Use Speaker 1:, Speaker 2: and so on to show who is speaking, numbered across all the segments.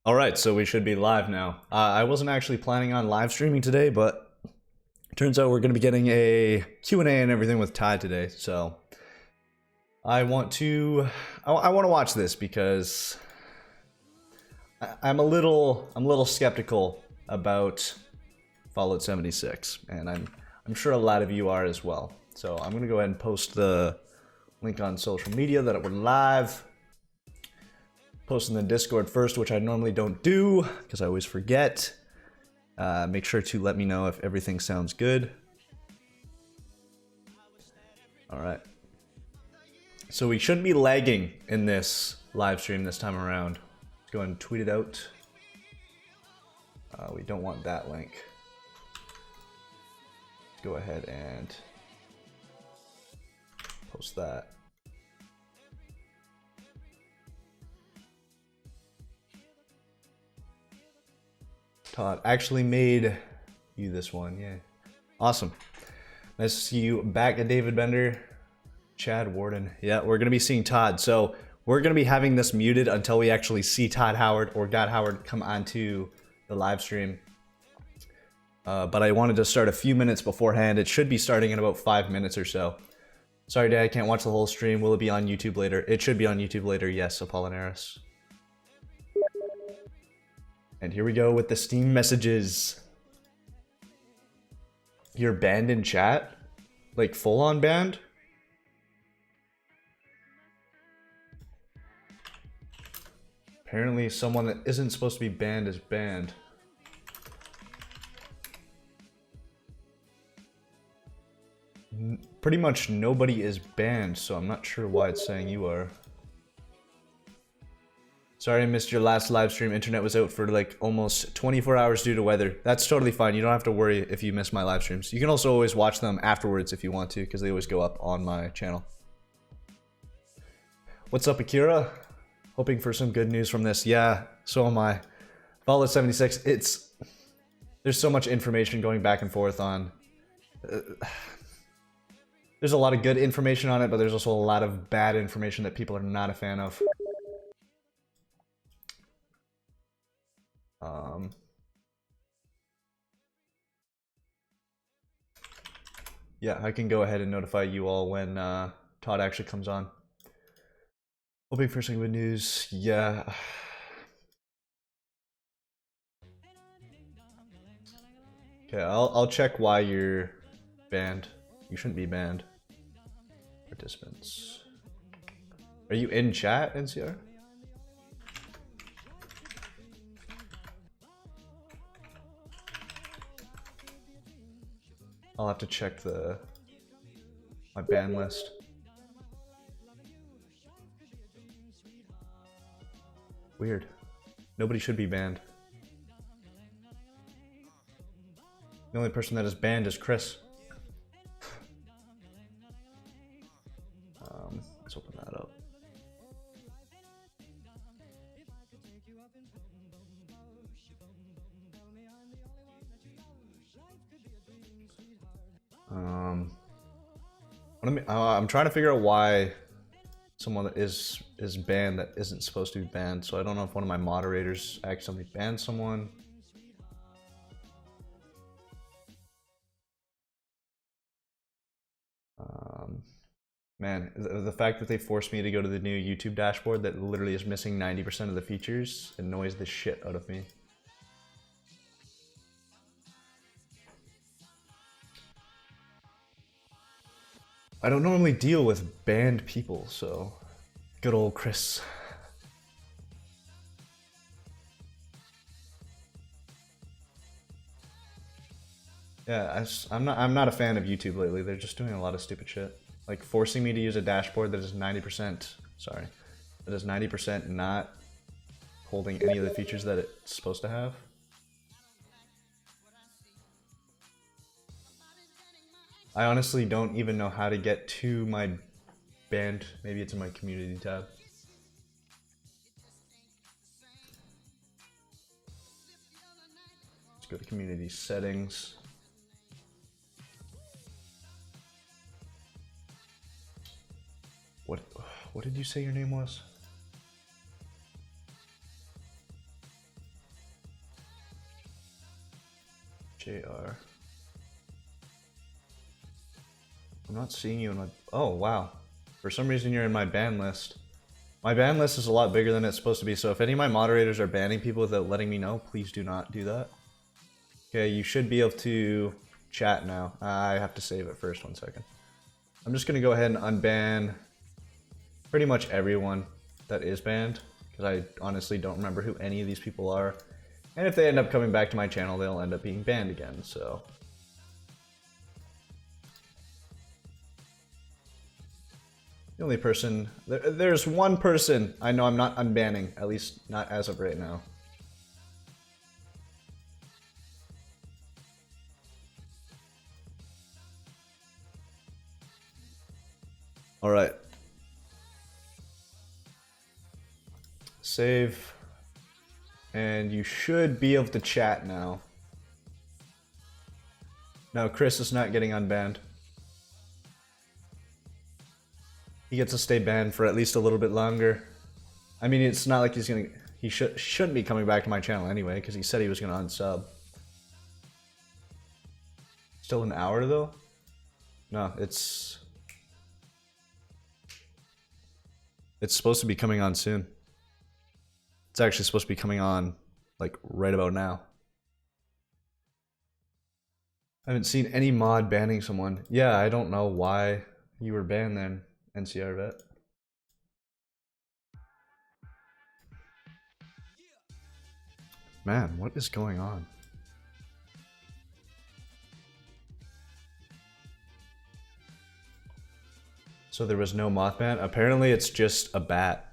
Speaker 1: All right, so we should be live now. I wasn't actually planning on live streaming today, but it turns out we're going to be getting a Q&A and everything with Todd today. So I want to watch this because I'm a little skeptical about Fallout 76, and I'm sure a lot of you are as well. So I'm going to go ahead and post the link on social media that we're live. Post in the Discord first, which I normally don't do because I always forget. Make sure to let me know if everything sounds good. All right. So we shouldn't be lagging in this live stream this time around. Let's go ahead and tweet it out. We don't want that link. Let's go ahead and post that. Todd actually made you this one, yeah. Awesome. Nice to see you back at David Bender. Chad Warden. Yeah, we're gonna be seeing Todd. So we're gonna be having this muted until we actually see Todd Howard or God Howard come onto the live stream. But I wanted to start a few minutes beforehand. It should be starting in about 5 minutes or so. Sorry, Dad, I can't watch the whole stream. Will it be on YouTube later? It should be on YouTube later, yes, Apollinaris. And here we go with the Steam messages. You're banned in chat? Like full on banned? Apparently someone that isn't supposed to be banned is banned. Pretty much nobody is banned, so I'm not sure why it's saying you are. Sorry I missed your last live stream. Internet was out for like almost 24 hours due to weather. That's totally fine. You don't have to worry if you miss my live streams. You can also always watch them afterwards if you want to, because they always go up on my channel. What's up, Akira? Hoping for some good news from this. Yeah, so am I. Fallout 76, there's so much information going back and forth on... there's a lot of good information on it, but there's also a lot of bad information that people are not a fan of. Yeah, I can go ahead and notify you all when Todd actually comes on. Hoping for some good news. Yeah. Okay, I'll check why you're banned. You shouldn't be banned. Participants. Are you in chat, NCR? I'll have to check my ban list. Weird. Nobody should be banned. The only person that is banned is Chris. Let's open that up. I'm trying to figure out why someone that is banned that isn't supposed to be banned. So I don't know if one of my moderators accidentally banned someone. Man, the fact that they forced me to go to the new YouTube dashboard that literally is missing 90% of the features annoys the shit out of me. I don't normally deal with banned people, so good old Chris. Yeah, I'm not a fan of YouTube lately. They're just doing a lot of stupid shit. Like forcing me to use a dashboard that is 90%, sorry, that is 90% not holding any of the features that it's supposed to have. I honestly don't even know how to get to my band. Maybe it's in my community tab. Let's go to community settings. What did you say your name was? JR. I'm not seeing you in my... Oh, wow. For some reason, you're in my ban list. My ban list is a lot bigger than it's supposed to be, so if any of my moderators are banning people without letting me know, please do not do that. Okay, you should be able to chat now. I have to save it first, 1 second. I'm just going to go ahead and unban pretty much everyone that is banned, because I honestly don't remember who any of these people are. And if they end up coming back to my channel, they'll end up being banned again, so... The only person... There's one person I know I'm not unbanning, at least not as of right now. Alright. Save. And you should be able to chat now. No, Chris is not getting unbanned. He gets to stay banned for at least a little bit longer. I mean, it's not like he's gonna... He shouldn't be coming back to my channel anyway, because he said he was gonna unsub. Still an hour, though? No, it's supposed to be coming on soon. It's actually supposed to be coming on, like, right about now. I haven't seen any mod banning someone. Yeah, I don't know why you were banned then, NCR vet. Man, what is going on? So there was no Mothman? Apparently it's just a bat.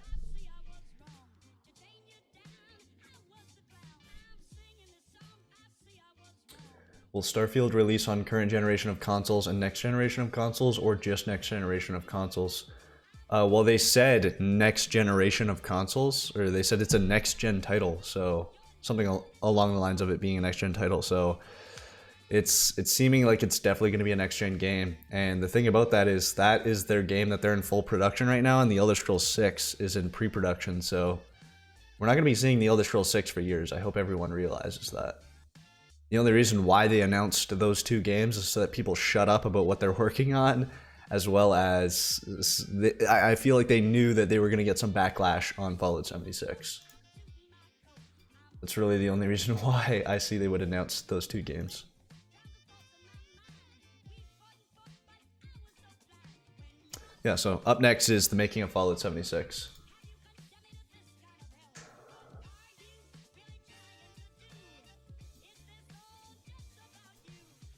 Speaker 1: Will Starfield release on current generation of consoles and next generation of consoles, or just next generation of consoles? Well, they said next generation of consoles, or they said it's a next gen title, so something along the lines of it being a next gen title. So it's seeming like it's definitely going to be a next gen game. And the thing about that is their game that they're in full production right now, and the Elder Scrolls 6 is in pre-production. So we're not going to be seeing the Elder Scrolls 6 for years. I hope everyone realizes that. The only reason why they announced those two games is so that people shut up about what they're working on, as well as I feel like they knew that they were going to get some backlash on Fallout 76. That's really the only reason why I see they would announce those two games. Yeah, so up next is the making of Fallout 76.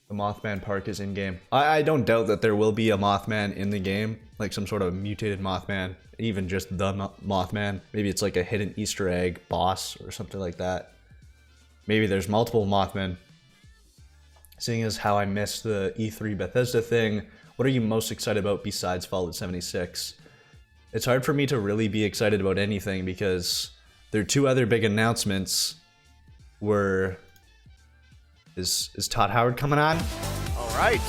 Speaker 1: The Mothman Park is in-game. I don't doubt that there will be a Mothman in the game, like some sort of mutated Mothman, even just the Mothman. Maybe it's like a hidden Easter egg boss or something like that. Maybe there's multiple Mothmen. Seeing as how I missed the E3 Bethesda thing, what are you most excited about besides Fallout 76? It's hard for me to really be excited about anything because their two other big announcements were... Is Todd Howard coming on?
Speaker 2: All right.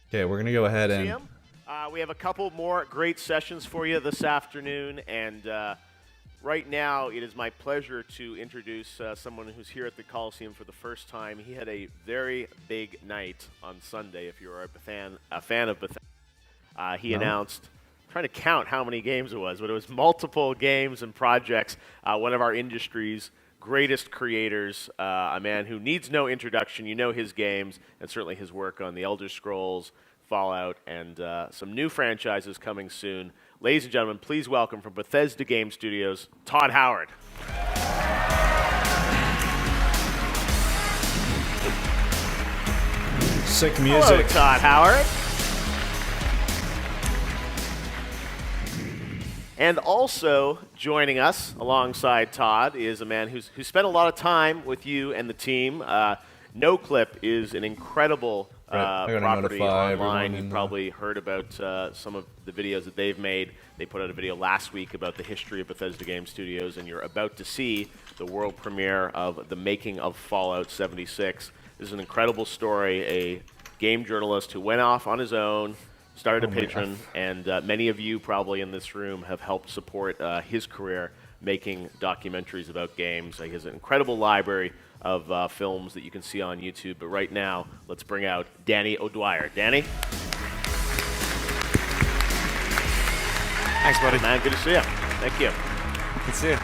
Speaker 1: Okay, we're going to go ahead and...
Speaker 2: we have a couple more great sessions for you this afternoon, and right now it is my pleasure to introduce someone who's here at the Coliseum for the first time. He had a very big night on Sunday, if you're a fan of Bethesda. He announced... I'm trying to count how many games it was, but it was multiple games and projects. One of our industry's greatest creators, a man who needs no introduction. You know his games and certainly his work on the Elder Scrolls, Fallout, and some new franchises coming soon. Ladies and gentlemen, please welcome from Bethesda Game Studios, Todd Howard.
Speaker 1: Sick music.
Speaker 2: Hello, Todd Howard. And also joining us alongside Todd is a man who's spent a lot of time with you and the team. NoClip is an incredible property online. You've probably heard about some of the videos that they've made. They put out a video last week about the history of Bethesda Game Studios, and you're about to see the world premiere of the making of Fallout 76. This is an incredible story. A game journalist who went off on his own, started a Patreon, and many of you probably in this room have helped support his career making documentaries about games. He has an incredible library of films that you can see on YouTube. But right now, let's bring out Danny O'Dwyer. Danny?
Speaker 3: Thanks, buddy.
Speaker 2: Man, good to see you. Thank you.
Speaker 3: Good to see you.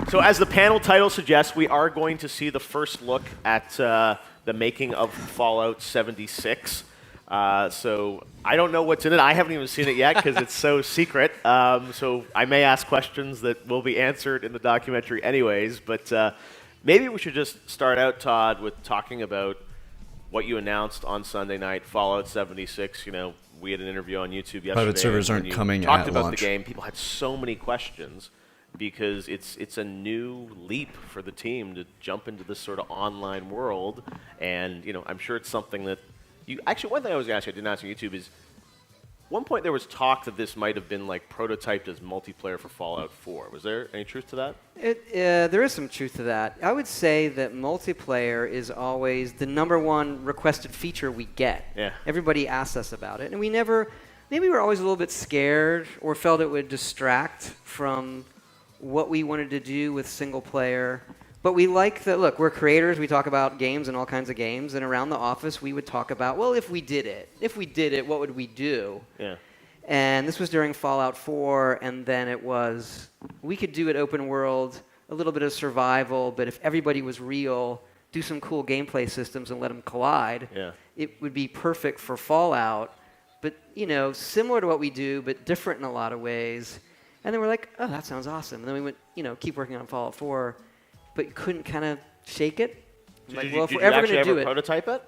Speaker 2: So as the panel title suggests, we are going to see the first look at the making of Fallout 76. So I don't know what's in it. I haven't even seen it yet because it's so secret. So I may ask questions that will be answered in the documentary anyways. But maybe we should just start out, Todd, with talking about what you announced on Sunday night, Fallout 76. You know, we had an interview on YouTube yesterday.
Speaker 1: Private servers
Speaker 2: and
Speaker 1: aren't
Speaker 2: you
Speaker 1: coming
Speaker 2: talked
Speaker 1: at
Speaker 2: about
Speaker 1: launch.
Speaker 2: the game. People had so many questions because it's a new leap for the team to jump into this sort of online world. And, you know, I'm sure it's something that you... Actually, one thing I was going to ask you, I didn't ask on YouTube, is one point there was talk that this might have been, like, prototyped as multiplayer for Fallout 4. Was there any truth to that?
Speaker 4: There is some truth to that. I would say that multiplayer is always the #1 requested feature we get.
Speaker 2: Yeah.
Speaker 4: Everybody asks us about it. And we never... Maybe we're always a little bit scared or felt it would distract from what we wanted to do with single player. But we like that, look, we're creators, we talk about games and all kinds of games, and around the office we would talk about, well, if we did it, what would we do?
Speaker 2: Yeah.
Speaker 4: And this was during Fallout 4, and then it was, we could do it open world, a little bit of survival, but if everybody was real, do some cool gameplay systems and let them collide, it would be perfect for Fallout. But, you know, similar to what we do, but different in a lot of ways. And then we're like, oh, that sounds awesome. And then we went, you know, keep working on Fallout 4, but couldn't kind of shake it.
Speaker 2: Did you actually ever prototype it?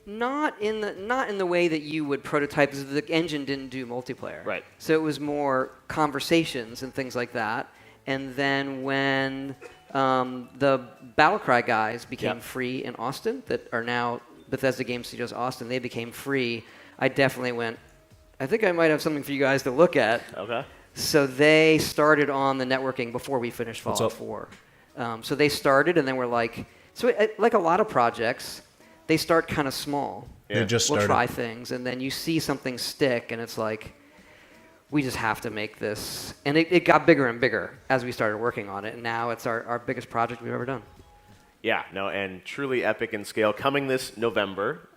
Speaker 4: Not in the way that you would prototype, because the engine didn't do multiplayer.
Speaker 2: Right.
Speaker 4: So it was more conversations and things like that. And then when the Battlecry guys became free in Austin, that are now Bethesda Game Studios Austin, they became free. I definitely went, I think I might have something for you guys to look at.
Speaker 2: Okay.
Speaker 4: So they started on the networking before we finished Fallout 4. So they started, and then we're like, like a lot of projects, they start kind of small.
Speaker 1: Yeah. They just started.
Speaker 4: We'll try things, and then you see something stick, and it's like, we just have to make this. And it got bigger and bigger as we started working on it, and now it's our biggest project we've ever done.
Speaker 2: Yeah, no, and truly epic in scale. Coming this November,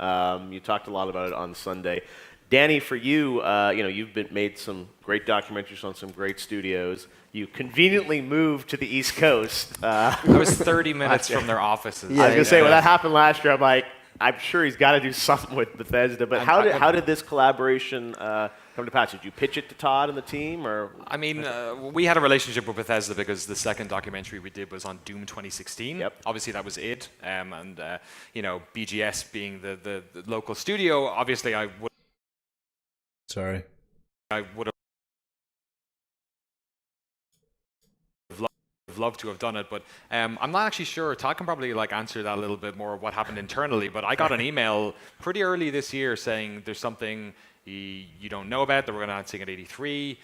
Speaker 2: you talked a lot about it on Sunday. Danny, for you, you know, you've made some great documentaries on some great studios. You conveniently moved to the East Coast.
Speaker 3: I was 30 minutes from their offices.
Speaker 2: Yeah, I was going to say, when that happened last year, I'm like, I'm sure he's got to do something with Bethesda. But how did this collaboration come to pass? Did you pitch it to Todd and the team, or?
Speaker 3: I mean, we had a relationship with Bethesda because the second documentary we did was on Doom 2016.
Speaker 2: Yep.
Speaker 3: Obviously, that was it. And you know, BGS being the local studio, obviously, I would have loved to have done it, but I'm not actually sure. Todd can probably like answer that a little bit more, what happened internally, but I got an email pretty early this year saying there's something you don't know about that we're announcing at 83.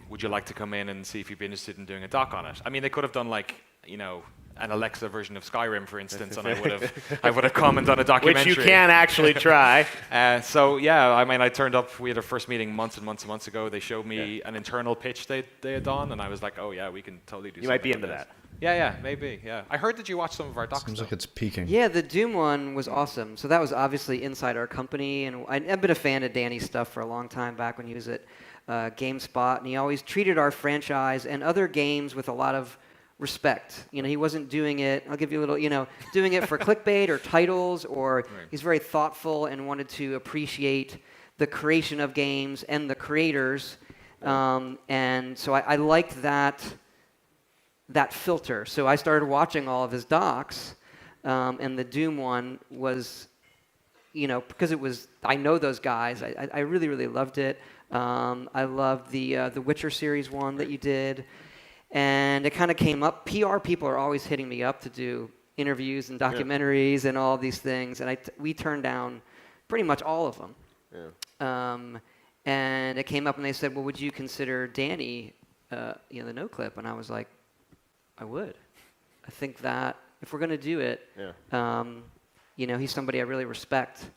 Speaker 3: Would you like to come in and see if you'd be interested in doing a doc on it? I mean, they could have done like, you know, an Alexa version of Skyrim, for instance, and I would have come and done a documentary.
Speaker 2: Which you can actually try.
Speaker 3: So yeah, I mean, I turned up. We had our first meeting months and months and months ago. They showed me an internal pitch they had done, and I was like, oh yeah, we can totally do.
Speaker 2: You might be into that.
Speaker 3: Yeah, maybe. Yeah, I heard that you watched some of our docs.
Speaker 1: Seems like it's peaking.
Speaker 4: Yeah, the Doom one was awesome. So that was obviously inside our company, and I've been a fan of Danny's stuff for a long time back when he was at GameSpot, and he always treated our franchise and other games with a lot of respect. You know, he wasn't doing it, I'll give you a little, you know, doing it for clickbait or titles, or he's very thoughtful and wanted to appreciate the creation of games and the creators. And so I liked that filter. So I started watching all of his docs, and the Doom one was, you know, because it was, I know those guys, I really, really loved it. I loved the Witcher series one that you did. And it kind of came up. PR people are always hitting me up to do interviews and documentaries and all these things, and we turned down pretty much all of them. Yeah. And it came up, and they said, "Well, would you consider Danny, you know, the NoClip?" And I was like, "I would. I think that if we're going to do it, you know, he's somebody I really respect.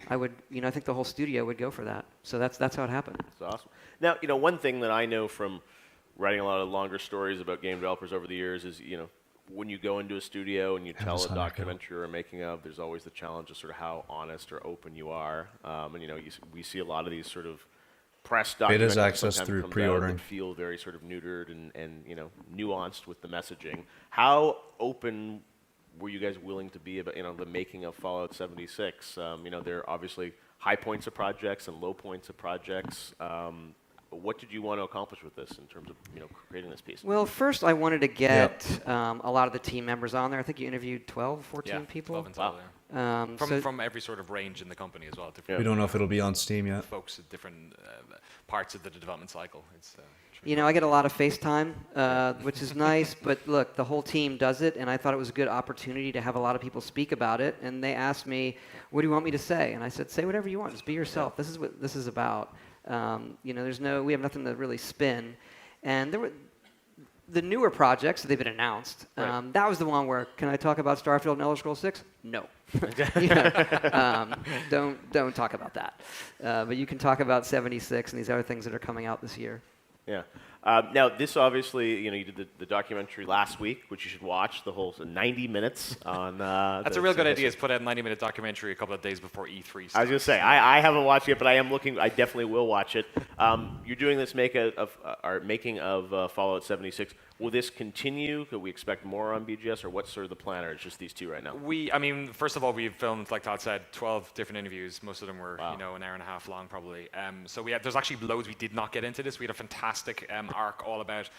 Speaker 4: I would, you know, I think the whole studio would go for that. So that's how it happened."
Speaker 2: That's awesome. Now, you know, one thing that I know from writing a lot of longer stories about game developers over the years is, you know, when you go into a studio and you tell a
Speaker 1: Hunter
Speaker 2: documentary or a making of, there's always the challenge of sort of how honest or open you are. And we see a lot of these sort of press documentaries
Speaker 1: Beta's access
Speaker 2: sometimes
Speaker 1: through
Speaker 2: comes out
Speaker 1: pre-ordering.
Speaker 2: that feel very sort of neutered and nuanced with the messaging. How open were you guys willing to be about the making of Fallout 76? There are obviously high points of projects and low points of projects. What did you want to accomplish with this in terms of creating this piece?
Speaker 4: Well, first I wanted to get a lot of the team members on there. I think you interviewed 12, 14 people.
Speaker 3: 12 in total, yeah.
Speaker 4: So-
Speaker 3: From every sort of range in the company as well.
Speaker 1: We don't know if it'll be on Steam yet.
Speaker 3: Folks at different parts of the development cycle. It's
Speaker 4: I get a lot of FaceTime, which is nice, but look, the whole team does it, and I thought it was a good opportunity to have a lot of people speak about it, and they asked me, what do you want me to say? And I said, say whatever you want, just be yourself. This is what this is about. We have nothing to really spin. And there were the newer projects, they've been announced.
Speaker 2: Right.
Speaker 4: That was the one where, can I talk about Starfield and Elder Scrolls 6? No. Don't talk about that. But you can talk about 76 and these other things that are coming out this year.
Speaker 2: Yeah. Now, this obviously, you did the documentary last week, which you should watch, the whole 90 minutes on...
Speaker 3: That's a real good idea, is put out a 90-minute documentary a couple of days before E3 starts.
Speaker 2: I was going to say, I haven't watched it, but I am looking. I definitely will watch it. You're doing this making of Fallout 76. Will this continue? Could we expect more on BGS, or what's sort of the plan, or it's just these two right now?
Speaker 3: First of all, we've filmed, like Todd said, 12 different interviews. Most of them were, an hour and a half long, probably. So there's actually loads we did not get into this. We had a fantastic arc all about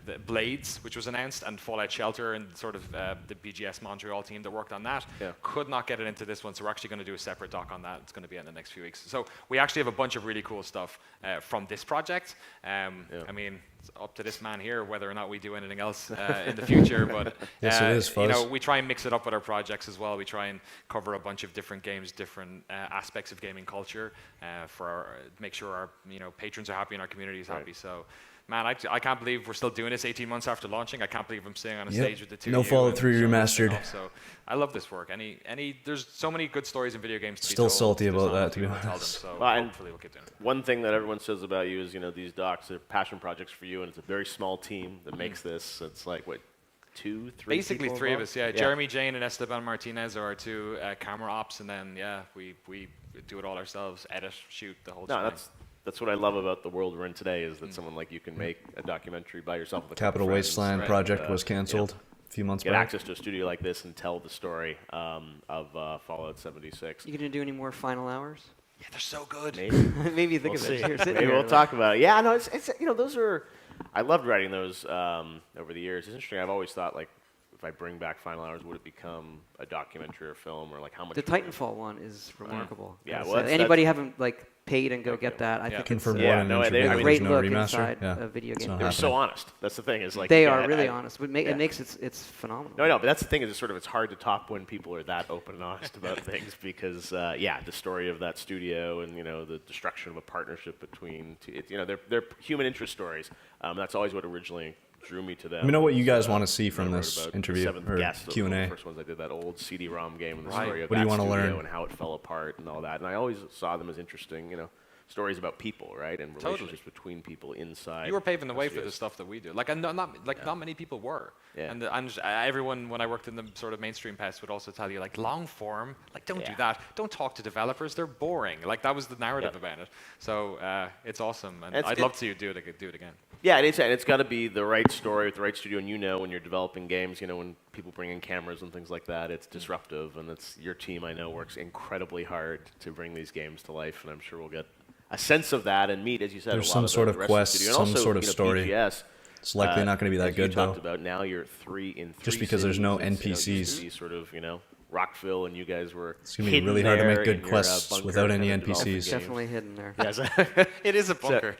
Speaker 3: the Blades, which was announced, and Fallout Shelter, and sort of the BGS Montreal team that worked on that. Yeah. Could not get it into this one, so we're actually going to do a separate doc on that. It's going to be in the next few weeks. So we actually have a bunch of really cool stuff from this project. It's up to this man here whether or not we do anything else in the future. But
Speaker 1: yes, it is, Fuzz.
Speaker 3: we try and mix it up with our projects as well. We try and cover a bunch of different games, different aspects of gaming culture, make sure our patrons are happy and our community is happy. So. Man, I can't believe we're still doing this 18 months after launching. I can't believe I'm sitting on a stage with the two of you.
Speaker 1: No Fallout 3 remastered.
Speaker 3: So I love this work. There's so many good stories in video games to be
Speaker 1: Still
Speaker 3: told.
Speaker 1: salty about that, to be honest.
Speaker 3: So
Speaker 2: and
Speaker 3: hopefully we'll keep doing it.
Speaker 2: One thing that everyone says about you is, these docs are passion projects for you, and it's a very small team that makes this. It's like, what, 2, 3
Speaker 3: Basically
Speaker 2: people
Speaker 3: 3 of
Speaker 2: involved?
Speaker 3: us, yeah. Jeremy, Jane, and Esteban Martinez are our 2 camera ops, and then, we do it all ourselves, edit, shoot, the whole thing.
Speaker 2: That's what I love about the world we're in today, is that someone like you can make a documentary by yourself. With a
Speaker 1: Capital
Speaker 2: couple friends,
Speaker 1: Wasteland
Speaker 2: right?
Speaker 1: project was canceled a few months
Speaker 2: Get
Speaker 1: back.
Speaker 2: access to a studio like this and tell the story of Fallout 76.
Speaker 4: You gonna do any more final hours?
Speaker 3: Yeah, they're so good.
Speaker 2: Maybe.
Speaker 4: Maybe you think
Speaker 2: We'll
Speaker 4: of it.
Speaker 2: see.
Speaker 4: Here, sitting
Speaker 2: Maybe
Speaker 4: here,
Speaker 2: we'll
Speaker 4: like-
Speaker 2: talk about it. Yeah, no, it's those are. I loved writing those over the years. It's interesting. I've always thought, like, if I bring back Final Hours, would it become a documentary or film, or like how much?
Speaker 4: The Titanfall one is remarkable.
Speaker 2: Yeah,
Speaker 4: So
Speaker 2: well,
Speaker 4: anybody haven't paid and go get that? I think
Speaker 1: Confirm
Speaker 4: it's
Speaker 1: one
Speaker 2: Yeah,
Speaker 1: and
Speaker 2: no,
Speaker 1: then
Speaker 2: they-
Speaker 1: there's
Speaker 2: I
Speaker 4: great
Speaker 1: no
Speaker 4: look
Speaker 1: remaster.
Speaker 4: inside
Speaker 1: Yeah.
Speaker 4: a video
Speaker 1: It's
Speaker 4: game.
Speaker 1: not
Speaker 2: They're so
Speaker 1: happening.
Speaker 2: honest. That's the thing. Is like
Speaker 4: They
Speaker 2: yeah,
Speaker 4: are really honest. It
Speaker 2: yeah.
Speaker 4: makes it's phenomenal.
Speaker 2: No, but that's the thing. Is it's hard to top when people are that open and honest about things, because the story of that studio and the destruction of a partnership between they're human interest stories. That's always what originally drew me to them.
Speaker 1: Let me know what you guys want to see from
Speaker 2: I wrote
Speaker 1: this
Speaker 2: about
Speaker 1: interview
Speaker 2: The Seventh
Speaker 1: or
Speaker 2: Guest, the
Speaker 1: Q&A.
Speaker 2: first ones I did, that old CD-ROM game and the
Speaker 3: Right.
Speaker 2: story of
Speaker 1: What do
Speaker 2: that
Speaker 1: you wanna
Speaker 2: studio
Speaker 1: learn?
Speaker 2: and how it fell apart and all that. And I always saw them as interesting, stories about people, right, and relationships between people inside.
Speaker 3: You were paving the way for
Speaker 2: studios.
Speaker 3: the stuff that we do. Not many people were.
Speaker 2: Yeah.
Speaker 3: And everyone, when I worked in the sort of mainstream pest, would also tell you, long form, don't do that. Don't talk to developers. They're boring. That was the narrative about it. So it's awesome, and I'd love to do it again.
Speaker 2: Yeah, and it's got to be the right story with the right studio, and when you're developing games, when people bring in cameras and things like that, it's disruptive, and it's your team, I know, works incredibly hard to bring these games to life, and I'm sure we'll get a sense of that and meet, as you said,
Speaker 1: There's
Speaker 2: a lot
Speaker 1: some
Speaker 2: of
Speaker 1: sort
Speaker 2: the
Speaker 1: of
Speaker 2: rest
Speaker 1: quest,
Speaker 2: the studio. And
Speaker 1: some
Speaker 2: also,
Speaker 1: sort of story.
Speaker 2: BGS,
Speaker 1: It's likely not going to be that
Speaker 2: as
Speaker 1: good,
Speaker 2: you
Speaker 1: though.
Speaker 2: talked about, now you're 3 in 3
Speaker 1: Just because there's no
Speaker 2: cities. It
Speaker 1: NPCs.
Speaker 2: used to be sort of, Rockville, and you guys were
Speaker 1: It's going to be
Speaker 2: hidden
Speaker 1: really hard to
Speaker 2: there
Speaker 1: make good
Speaker 2: in your,
Speaker 1: quests
Speaker 2: bunker
Speaker 1: without any
Speaker 2: kind of developing
Speaker 1: NPCs.
Speaker 2: games.
Speaker 4: Definitely hidden there.
Speaker 2: Yes.
Speaker 3: It is a bunker.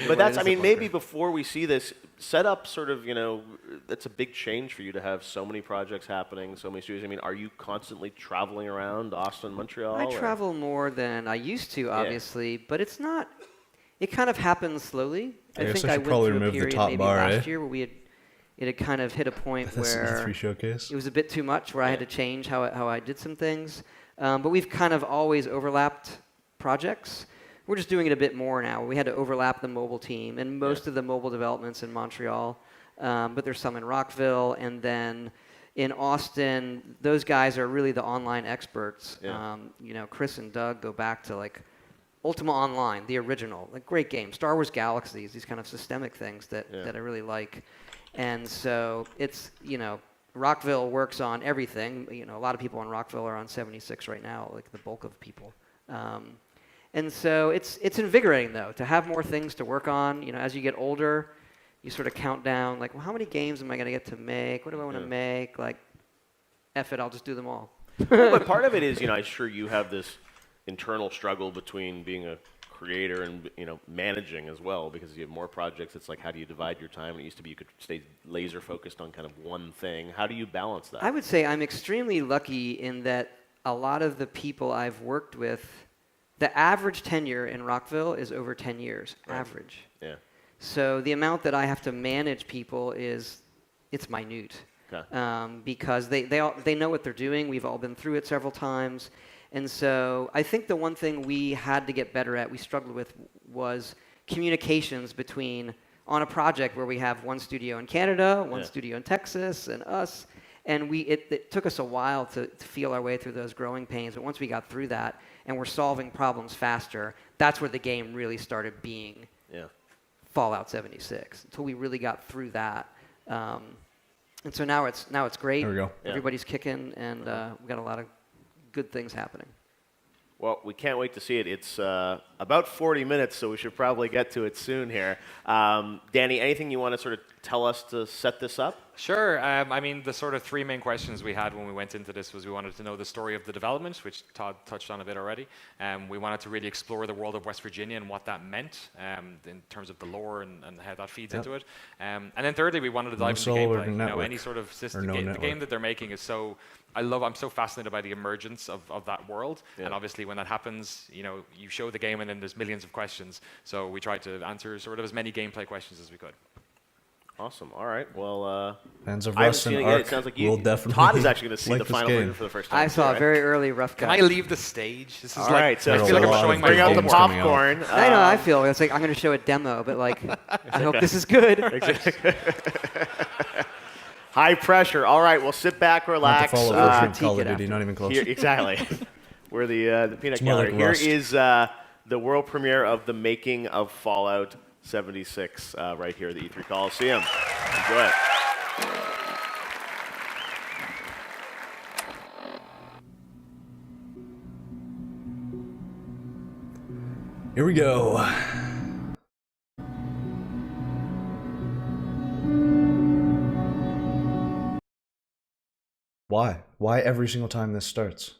Speaker 2: But that's, maybe before we see this, set up sort of, that's a big change for you to have so many projects happening, so many studios. Are you constantly traveling around Austin, Montreal?
Speaker 4: I travel more than I used to, obviously, but it's not. It kind of happens slowly.
Speaker 1: I guess
Speaker 4: think
Speaker 1: I
Speaker 4: I
Speaker 1: should
Speaker 4: went
Speaker 1: probably
Speaker 4: through a
Speaker 1: remove the
Speaker 4: period
Speaker 1: top
Speaker 4: maybe
Speaker 1: bar,
Speaker 4: last
Speaker 1: eh?
Speaker 4: year where it had kind of hit a point
Speaker 1: That's the
Speaker 4: where
Speaker 1: E3 showcase.
Speaker 4: it was a bit too much, where I had to change how I did some things. But we've kind of always overlapped projects. We're just doing it a bit more now. We had to overlap the mobile team, and most of the mobile developments in Montreal but there's some in Rockville, and then in Austin, those guys are really the online experts.
Speaker 2: Yeah.
Speaker 4: Chris and Doug go back to like Ultima Online, the original, like great game. Star Wars Galaxies, these kind of systemic things that I really like. And so it's, Rockville works on everything. A lot of people in Rockville are on 76 right now, like the bulk of people. And so it's invigorating, though, to have more things to work on. As you get older, you sort of count down, like, well, how many games am I going to get to make? What do I want to make? Like, F it, I'll just do them all.
Speaker 2: But part of it is, I'm sure you have this internal struggle between being a creator and managing as well, because you have more projects. It's like, how do you divide your time? It used to be you could stay laser focused on kind of one thing. How do you balance that?
Speaker 4: I would say I'm extremely lucky in that a lot of the people I've worked with, the average tenure in Rockville is over 10 years, average.
Speaker 2: Yeah.
Speaker 4: So the amount that I have to manage people it's minute.
Speaker 2: Okay.
Speaker 4: Because they know what they're doing. We've all been through it several times. And so I think the one thing we had to get better at, we struggled with, was communications between, on a project where we have one studio in Canada, one studio in Texas, and us. And it took us a while to feel our way through those growing pains. But once we got through that and we're solving problems faster, that's where the game really started being Fallout 76, until we really got through that. And so now it's great.
Speaker 1: There we go.
Speaker 4: Everybody's kicking, and we've got a lot of good things happening.
Speaker 2: Well, we can't wait to see it. It's about 40 minutes, so we should probably get to it soon here. Danny, anything you want to sort of tell us to set this up?
Speaker 3: Sure. The sort of three main questions we had when we went into this was we wanted to know the story of the development, which Todd touched on a bit already. We wanted to really explore the world of West Virginia and what that meant in terms of the lore and how that feeds into it. And then thirdly, we wanted to dive into gameplay. Any sort of system. The game that they're making is so... I'm so fascinated by the emergence of that world. And obviously when that happens, you show the game and then there's millions of questions. So we tried to answer sort of as many gameplay questions as we could.
Speaker 2: Awesome. All right. Well,
Speaker 1: fans of Rust and Ark,
Speaker 2: it sounds like
Speaker 1: will definitely
Speaker 2: Todd is actually going to see
Speaker 1: like
Speaker 2: the final version for the first time.
Speaker 4: I saw a very early rough cut.
Speaker 3: Can I leave the stage? This is
Speaker 2: all right. So
Speaker 3: I feel like I'm showing my
Speaker 2: bring out the popcorn.
Speaker 4: I know. I feel it's like I'm going to show a demo, but like I hope this is good.
Speaker 2: High pressure. All right. Well, sit back, relax.
Speaker 1: Not the follow version of Call of Duty, not even close.
Speaker 2: Exactly. We're the peanut gallery.
Speaker 1: Like
Speaker 2: Here
Speaker 1: Rust.
Speaker 2: is the world premiere of the making of Fallout 76 right here at the E3 Coliseum. Enjoy it.
Speaker 1: Here we go. Why? Why every single time this starts?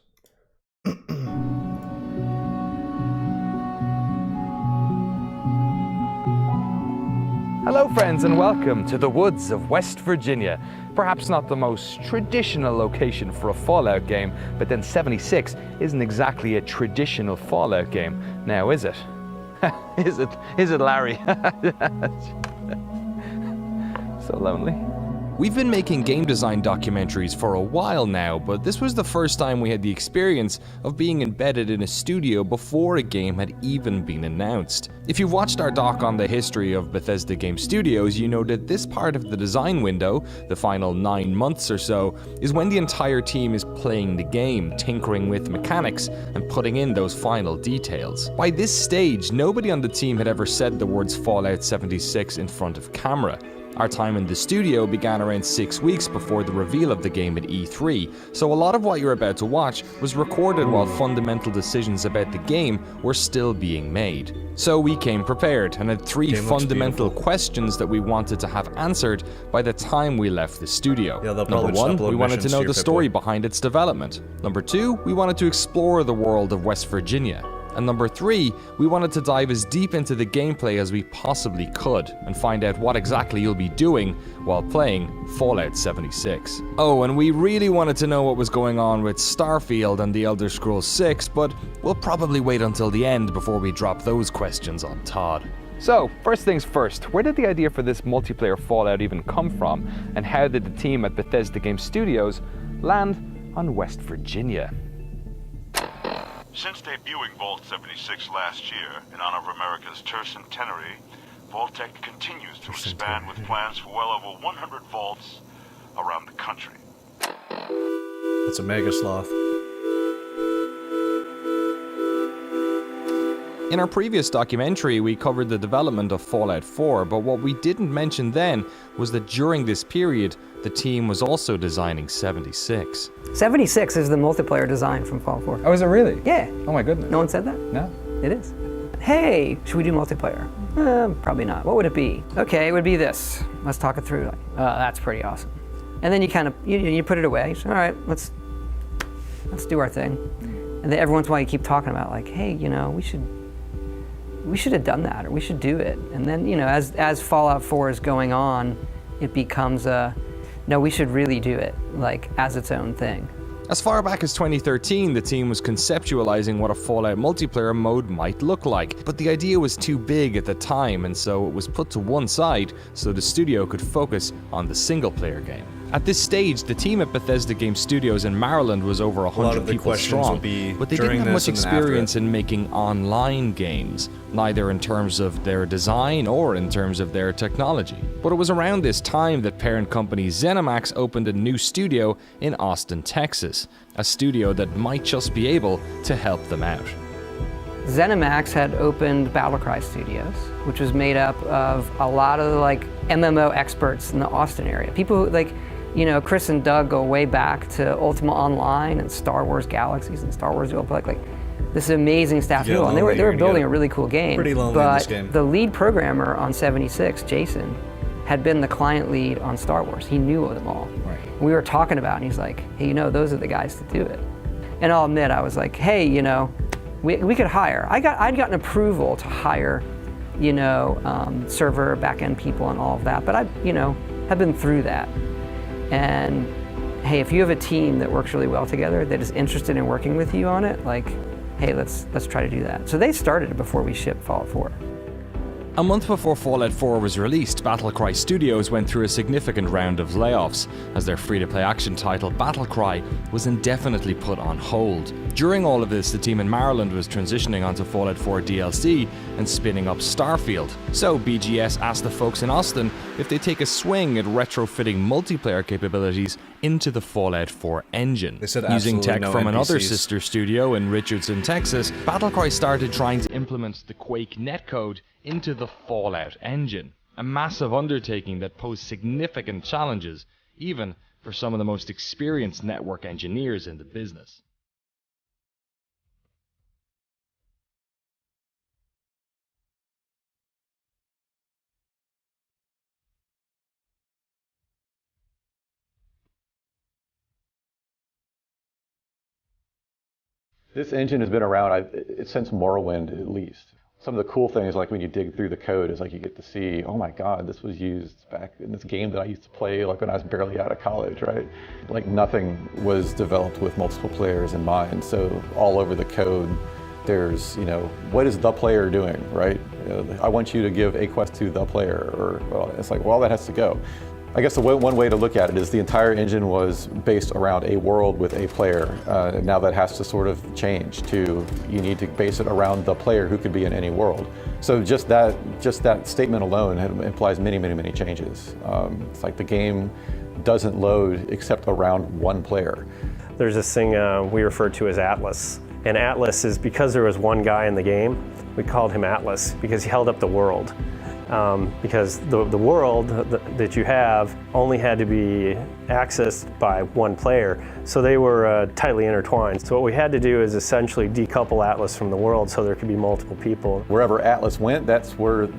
Speaker 5: Hello friends and welcome to the woods of West Virginia. Perhaps not the most traditional location for a Fallout game, but then 76 isn't exactly a traditional Fallout game. Now is it? Is it Larry? So lonely.
Speaker 6: We've been making game design documentaries for a while now, but this was the first time we had the experience of being embedded in a studio before a game had even been announced. If you've watched our doc on the history of Bethesda Game Studios, you know that this part of the design window, the final 9 months or so, is when the entire team is playing the game, tinkering with mechanics, and putting in those final details. By this stage, nobody on the team had ever said the words Fallout 76 in front of camera. Our time in the studio began around 6 weeks before the reveal of the game at E3, so a lot of what you're about to watch was recorded while fundamental decisions about the game were still being made. So we came prepared and had 3 fundamental questions that we wanted to have answered by the time we left the studio. Number 1, we wanted to know the story behind its development. Number 2, we wanted to explore the world of West Virginia. And number 3, we wanted to dive as deep into the gameplay as we possibly could and find out what exactly you'll be doing while playing Fallout 76. Oh, and we really wanted to know what was going on with Starfield and The Elder Scrolls 6, but we'll probably wait until the end before we drop those questions on Todd.
Speaker 5: So, first things first, where did the idea for this multiplayer Fallout even come from? And how did the team at Bethesda Game Studios land on West Virginia?
Speaker 7: Since debuting Vault 76 last year in honor of America's tercentenary, Vault-Tec continues to expand with plans for well over 100 vaults around the country.
Speaker 1: It's a mega sloth.
Speaker 6: In our previous documentary, we covered the development of Fallout 4, but what we didn't mention then was that during this period, the team was also designing 76.
Speaker 4: 76 is the multiplayer design from Fallout 4.
Speaker 5: Oh, is it really?
Speaker 4: Yeah.
Speaker 5: Oh my goodness.
Speaker 4: No one said that?
Speaker 5: No.
Speaker 4: It is. Hey, should we do multiplayer? Probably not. What would it be? Okay, it would be this. Let's talk it through. Like, that's pretty awesome. And then you kind of, you put it away. You say, all right, let's do our thing. And then every once in a while you keep talking about like, hey, we should have done that, or we should do it. And then, as Fallout 4 is going on, it becomes no, we should really do it, like, as its own thing.
Speaker 6: As far back as 2013, the team was conceptualizing what a Fallout multiplayer mode might look like, but the idea was too big at the time, and so it was put to one side so the studio could focus on the single-player game. At this stage, the team at Bethesda Game Studios in Maryland was over 100 people strong, but they didn't have much experience in making online games, neither in terms of their design or in terms of their technology. But it was around this time that parent company ZeniMax opened a new studio in Austin, Texas, a studio that might just be able to help them out.
Speaker 4: ZeniMax had opened Battlecry Studios, which was made up of a lot of like MMO experts in the Austin area. People who, like, Chris and Doug go way back to Ultima Online and Star Wars Galaxies and Star Wars Republic. Like, this is amazing staff people, and they were building a really cool game.
Speaker 1: Pretty lonely in this game.
Speaker 4: But the lead programmer on 76, Jason, had been the client lead on Star Wars. He knew of them all.
Speaker 1: Right.
Speaker 4: We were talking about it, and he's like, hey, those are the guys to do it. And I'll admit, I was like, hey, we could hire. I'd gotten approval to hire, server back-end people and all of that, but I, have been through that. And hey, if you have a team that works really well together, that is interested in working with you on it, like, hey, let's try to do that. So they started it before we shipped Fallout 4.
Speaker 6: A month before Fallout 4 was released, Battlecry Studios went through a significant round of layoffs, as their free-to-play action title Battlecry was indefinitely put on hold. During all of this, the team in Maryland was transitioning onto Fallout 4 DLC and spinning up Starfield. So BGS asked the folks in Austin if they'd take a swing at retrofitting multiplayer capabilities into the Fallout 4 engine.
Speaker 1: They said
Speaker 6: using tech
Speaker 1: no
Speaker 6: from another
Speaker 1: NPCs.
Speaker 6: sister studio in Richardson, Texas, Battlecry started trying to implement the Quake netcode into the Fallout engine, a massive undertaking that posed significant challenges, even for some of the most experienced network engineers in the business.
Speaker 8: This engine has been around since Morrowind, at least. Some of the cool things, like when you dig through the code, is like you get to see, oh my God, this was used back in this game that I used to play like when I was barely out of college, right? Like nothing was developed with multiple players in mind. So all over the code, there's, what is the player doing, right? I want you to give a quest to the player, or well, it's like, well, that has to go. I guess the one way to look at it is the entire engine was based around a world with a player. Now that has to sort of change to, you need to base it around the player who could be in any world. So just that statement alone implies many, many, many changes. It's like the game doesn't load except around one player.
Speaker 9: There's this thing we refer to as Atlas. And Atlas is, because there was one guy in the game, we called him Atlas because he held up the world. Because the world that you have only had to be accessed by one player, so they were tightly intertwined. So what we had to do is essentially decouple Atlas from the world so there could be multiple people.
Speaker 8: Wherever Atlas went, that's where it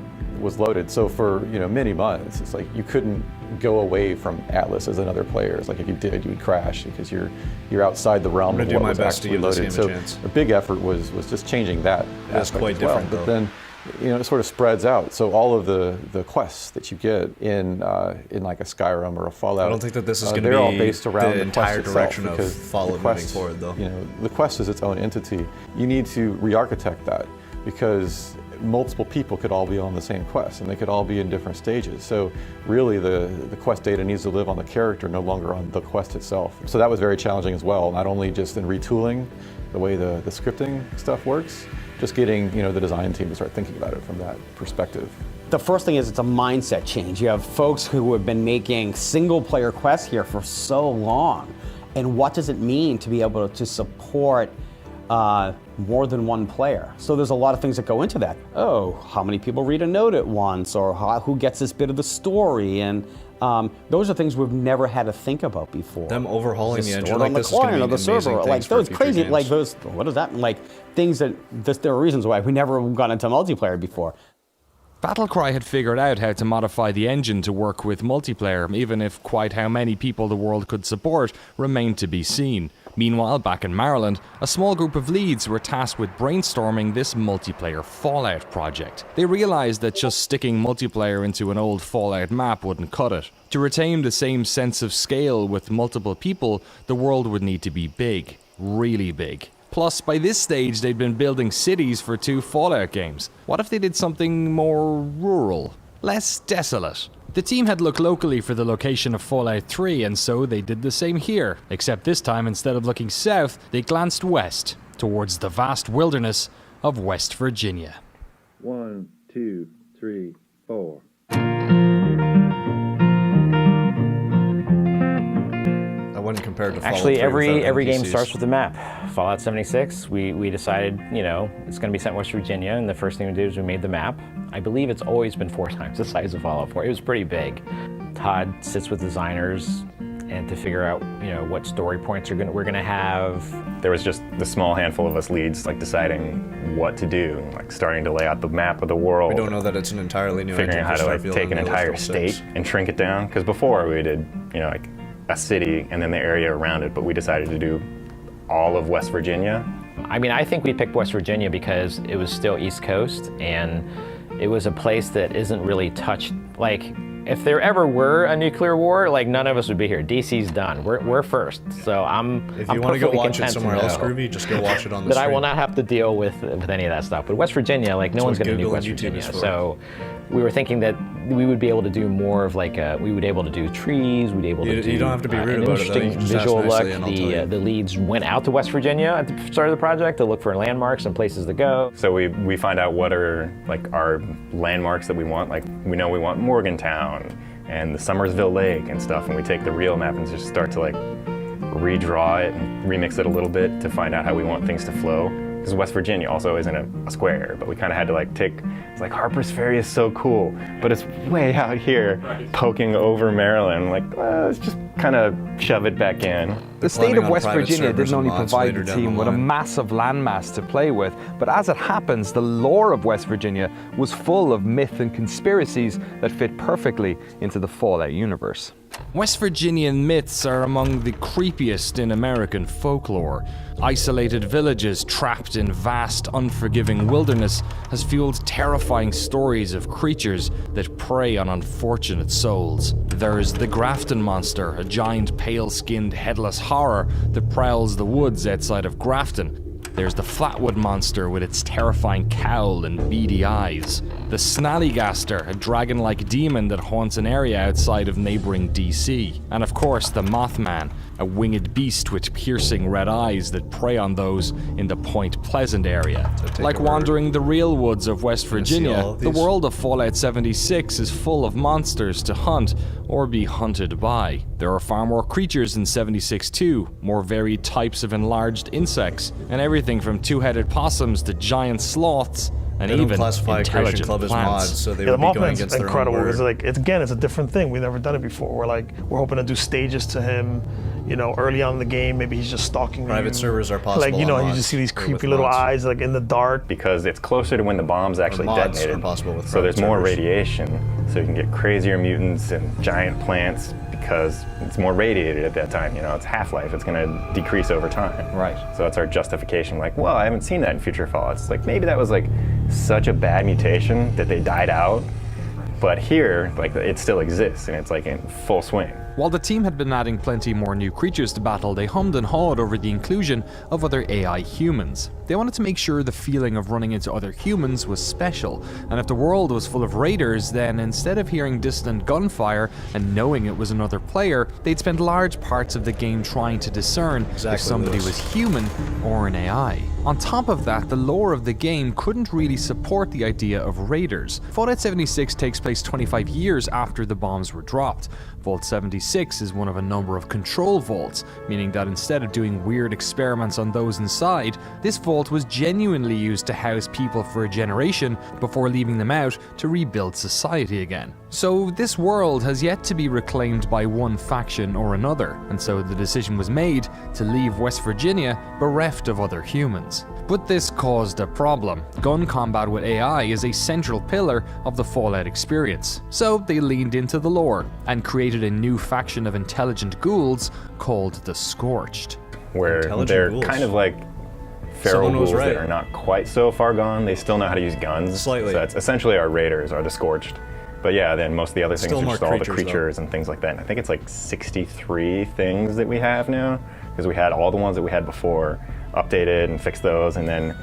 Speaker 8: was loaded. So for many months, it's like you couldn't go away from Atlas as another player. It's like if you did, you would crash because you're outside the realm of what was actually loaded. So a big effort was just changing that aspect
Speaker 1: quite
Speaker 8: as well.
Speaker 1: different,
Speaker 8: But
Speaker 1: though.
Speaker 8: then it sort of spreads out. So all of the quests that you get in like a Skyrim or a Fallout,
Speaker 1: I don't think that this is going to
Speaker 8: they're all
Speaker 1: be
Speaker 8: based around
Speaker 1: the entire
Speaker 8: quest
Speaker 1: direction
Speaker 8: itself,
Speaker 1: of
Speaker 8: because
Speaker 1: Fallout
Speaker 8: the quest,
Speaker 1: moving forward, though.
Speaker 8: The quest is its own entity. You need to re-architect that because multiple people could all be on the same quest and they could all be in different stages. So really the quest data needs to live on the character, no longer on the quest itself. So that was very challenging as well, not only just in retooling the way the scripting stuff works, just getting the design team to start thinking about it from that perspective.
Speaker 10: The first thing is it's a mindset change. You have folks who have been making single-player quests here for so long, and what does it mean to be able to support more than one player? So there's a lot of things that go into that. Oh, how many people read a note at once, or who gets this bit of the story, and those are things we've never had to think about before.
Speaker 1: Them overhauling the engine
Speaker 10: on
Speaker 1: like
Speaker 10: the
Speaker 1: this is going
Speaker 10: client
Speaker 1: to
Speaker 10: or
Speaker 1: be
Speaker 10: the server, like those crazy,
Speaker 1: games.
Speaker 10: like those. What does that mean? Like things that there are reasons why we never got into multiplayer before.
Speaker 6: Battlecry had figured out how to modify the engine to work with multiplayer, even if quite how many people the world could support remained to be seen. Meanwhile, back in Maryland, a small group of leads were tasked with brainstorming this multiplayer Fallout project. They realized that just sticking multiplayer into an old Fallout map wouldn't cut it. To retain the same sense of scale with multiple people, the world would need to be big, really big. Plus, by this stage, they'd been building cities for 2 Fallout games. What if they did something more rural? Less desolate? The team had looked locally for the location of Fallout 3, and so they did the same here. Except this time, instead of looking south, they glanced west, towards the vast wilderness of West Virginia.
Speaker 11: 1, 2, 3, 4.
Speaker 1: I wouldn't compare it to Fallout
Speaker 12: Actually,
Speaker 1: 3 without
Speaker 12: every game
Speaker 1: NPCs.
Speaker 12: starts with a map. Fallout 76, we decided, it's going to be set in West Virginia, and the first thing we did was we made the map. I believe it's always been 4 times the size of Fallout 4. It was pretty big. Todd sits with designers and to figure out, what story points we're gonna have.
Speaker 13: There was just the small handful of us leads, deciding what to do, starting to lay out the map of the world.
Speaker 1: We don't know that it's an entirely new
Speaker 13: figuring out how to take an entire state and shrink it down. Because before we did, a city and then the area around it, but we decided to do all of West Virginia.
Speaker 12: I think we picked West Virginia because it was still East Coast, and it was a place that isn't really touched. If there ever were a nuclear war, none of us would be here. DC's done. We're first. So
Speaker 1: If you want to go watch it somewhere else, Groovy, just go watch it on the
Speaker 12: stream.
Speaker 1: stream.
Speaker 12: I will not have to deal with any of that stuff. But West Virginia, no one's going to nuke West Virginia. So we were thinking that we would be able to do more of we would be able to do trees. We'd be able to do.
Speaker 1: You don't have to be rude
Speaker 12: an
Speaker 1: about it.
Speaker 12: Interesting visual look. The leads went out to West Virginia at the start of the project to look for landmarks and places to go.
Speaker 13: So we find out what are our landmarks that we want. We know we want Morgantown and the Summersville Lake and stuff, and we take the real map and just start to redraw it and remix it a little bit to find out how we want things to flow. Because West Virginia also isn't a square, but we kind of had to take, it's Harper's Ferry is so cool, but it's way out here, poking over Maryland. Let's just kind of shove it back in.
Speaker 5: The state of West Virginia didn't only provide the team with a massive landmass to play with, but as it happens, the lore of West Virginia was full of myth and conspiracies that fit perfectly into the Fallout universe.
Speaker 6: West Virginian myths are among the creepiest in American folklore. Isolated villages trapped in vast, unforgiving wilderness has fueled terrifying stories of creatures that prey on unfortunate souls. There's the Grafton Monster, a giant pale-skinned headless horror that prowls the woods outside of Grafton. There's the Flatwood Monster with its terrifying cowl and beady eyes. The Snallygaster, a dragon-like demon that haunts an area outside of neighboring DC. And of course, the Mothman, a winged beast with piercing red eyes that prey on those in the Point Pleasant area. Like wandering the real woods of West Virginia, the world of Fallout 76 is full of monsters to hunt or be hunted by. There are far more creatures in 76 too, more varied types of enlarged insects, and everything from two-headed possums to giant sloths, and even intelligent plants.
Speaker 1: So they
Speaker 14: the
Speaker 1: would be going
Speaker 14: Mothman's
Speaker 1: against their
Speaker 14: incredible.
Speaker 1: own word.
Speaker 14: It's a different thing. We've never done it before. We're hoping to do stages to him. Early on in the game, maybe he's just stalking
Speaker 1: Private
Speaker 14: you.
Speaker 1: servers are possible.
Speaker 14: You just see these creepy little eyes in the dark.
Speaker 13: Because it's closer to when the bomb's actually detonated. So there's more radiation. So you can get crazier mutants and giant plants because it's more radiated at that time. It's half-life. It's going to decrease over time.
Speaker 12: Right.
Speaker 13: So that's our justification. I haven't seen that in future Fallouts. Maybe that was such a bad mutation that they died out. But here, it still exists and it's in full swing.
Speaker 6: While the team had been adding plenty more new creatures to battle, they hummed and hawed over the inclusion of other AI humans. They wanted to make sure the feeling of running into other humans was special, and if the world was full of raiders, then instead of hearing distant gunfire and knowing it was another player, they'd spend large parts of the game trying to discern if somebody was human or an AI. On top of that, the lore of the game couldn't really support the idea of raiders. Fallout 76 takes place 25 years after the bombs were dropped. Vault 76 is one of a number of control vaults, meaning that instead of doing weird experiments on those inside, this vault was genuinely used to house people for a generation before leaving them out to rebuild society again. So this world has yet to be reclaimed by one faction or another, and so the decision was made to leave West Virginia bereft of other humans. But this caused a problem. Gun combat with AI is a central pillar of the Fallout experience. So they leaned into the lore and created a new faction of intelligent ghouls called the Scorched.
Speaker 13: Where they're kind of like feral ghouls that are not quite so far gone. They still know how to use guns.
Speaker 1: Slightly.
Speaker 13: So that's essentially our raiders are the Scorched. But yeah, then most of the other things
Speaker 1: Still
Speaker 13: are
Speaker 1: more
Speaker 13: just all the
Speaker 1: creatures,
Speaker 13: creatures and things like that. And I think it's like 63 things that we have now, because we had all the ones that we had before updated and fixed those, and then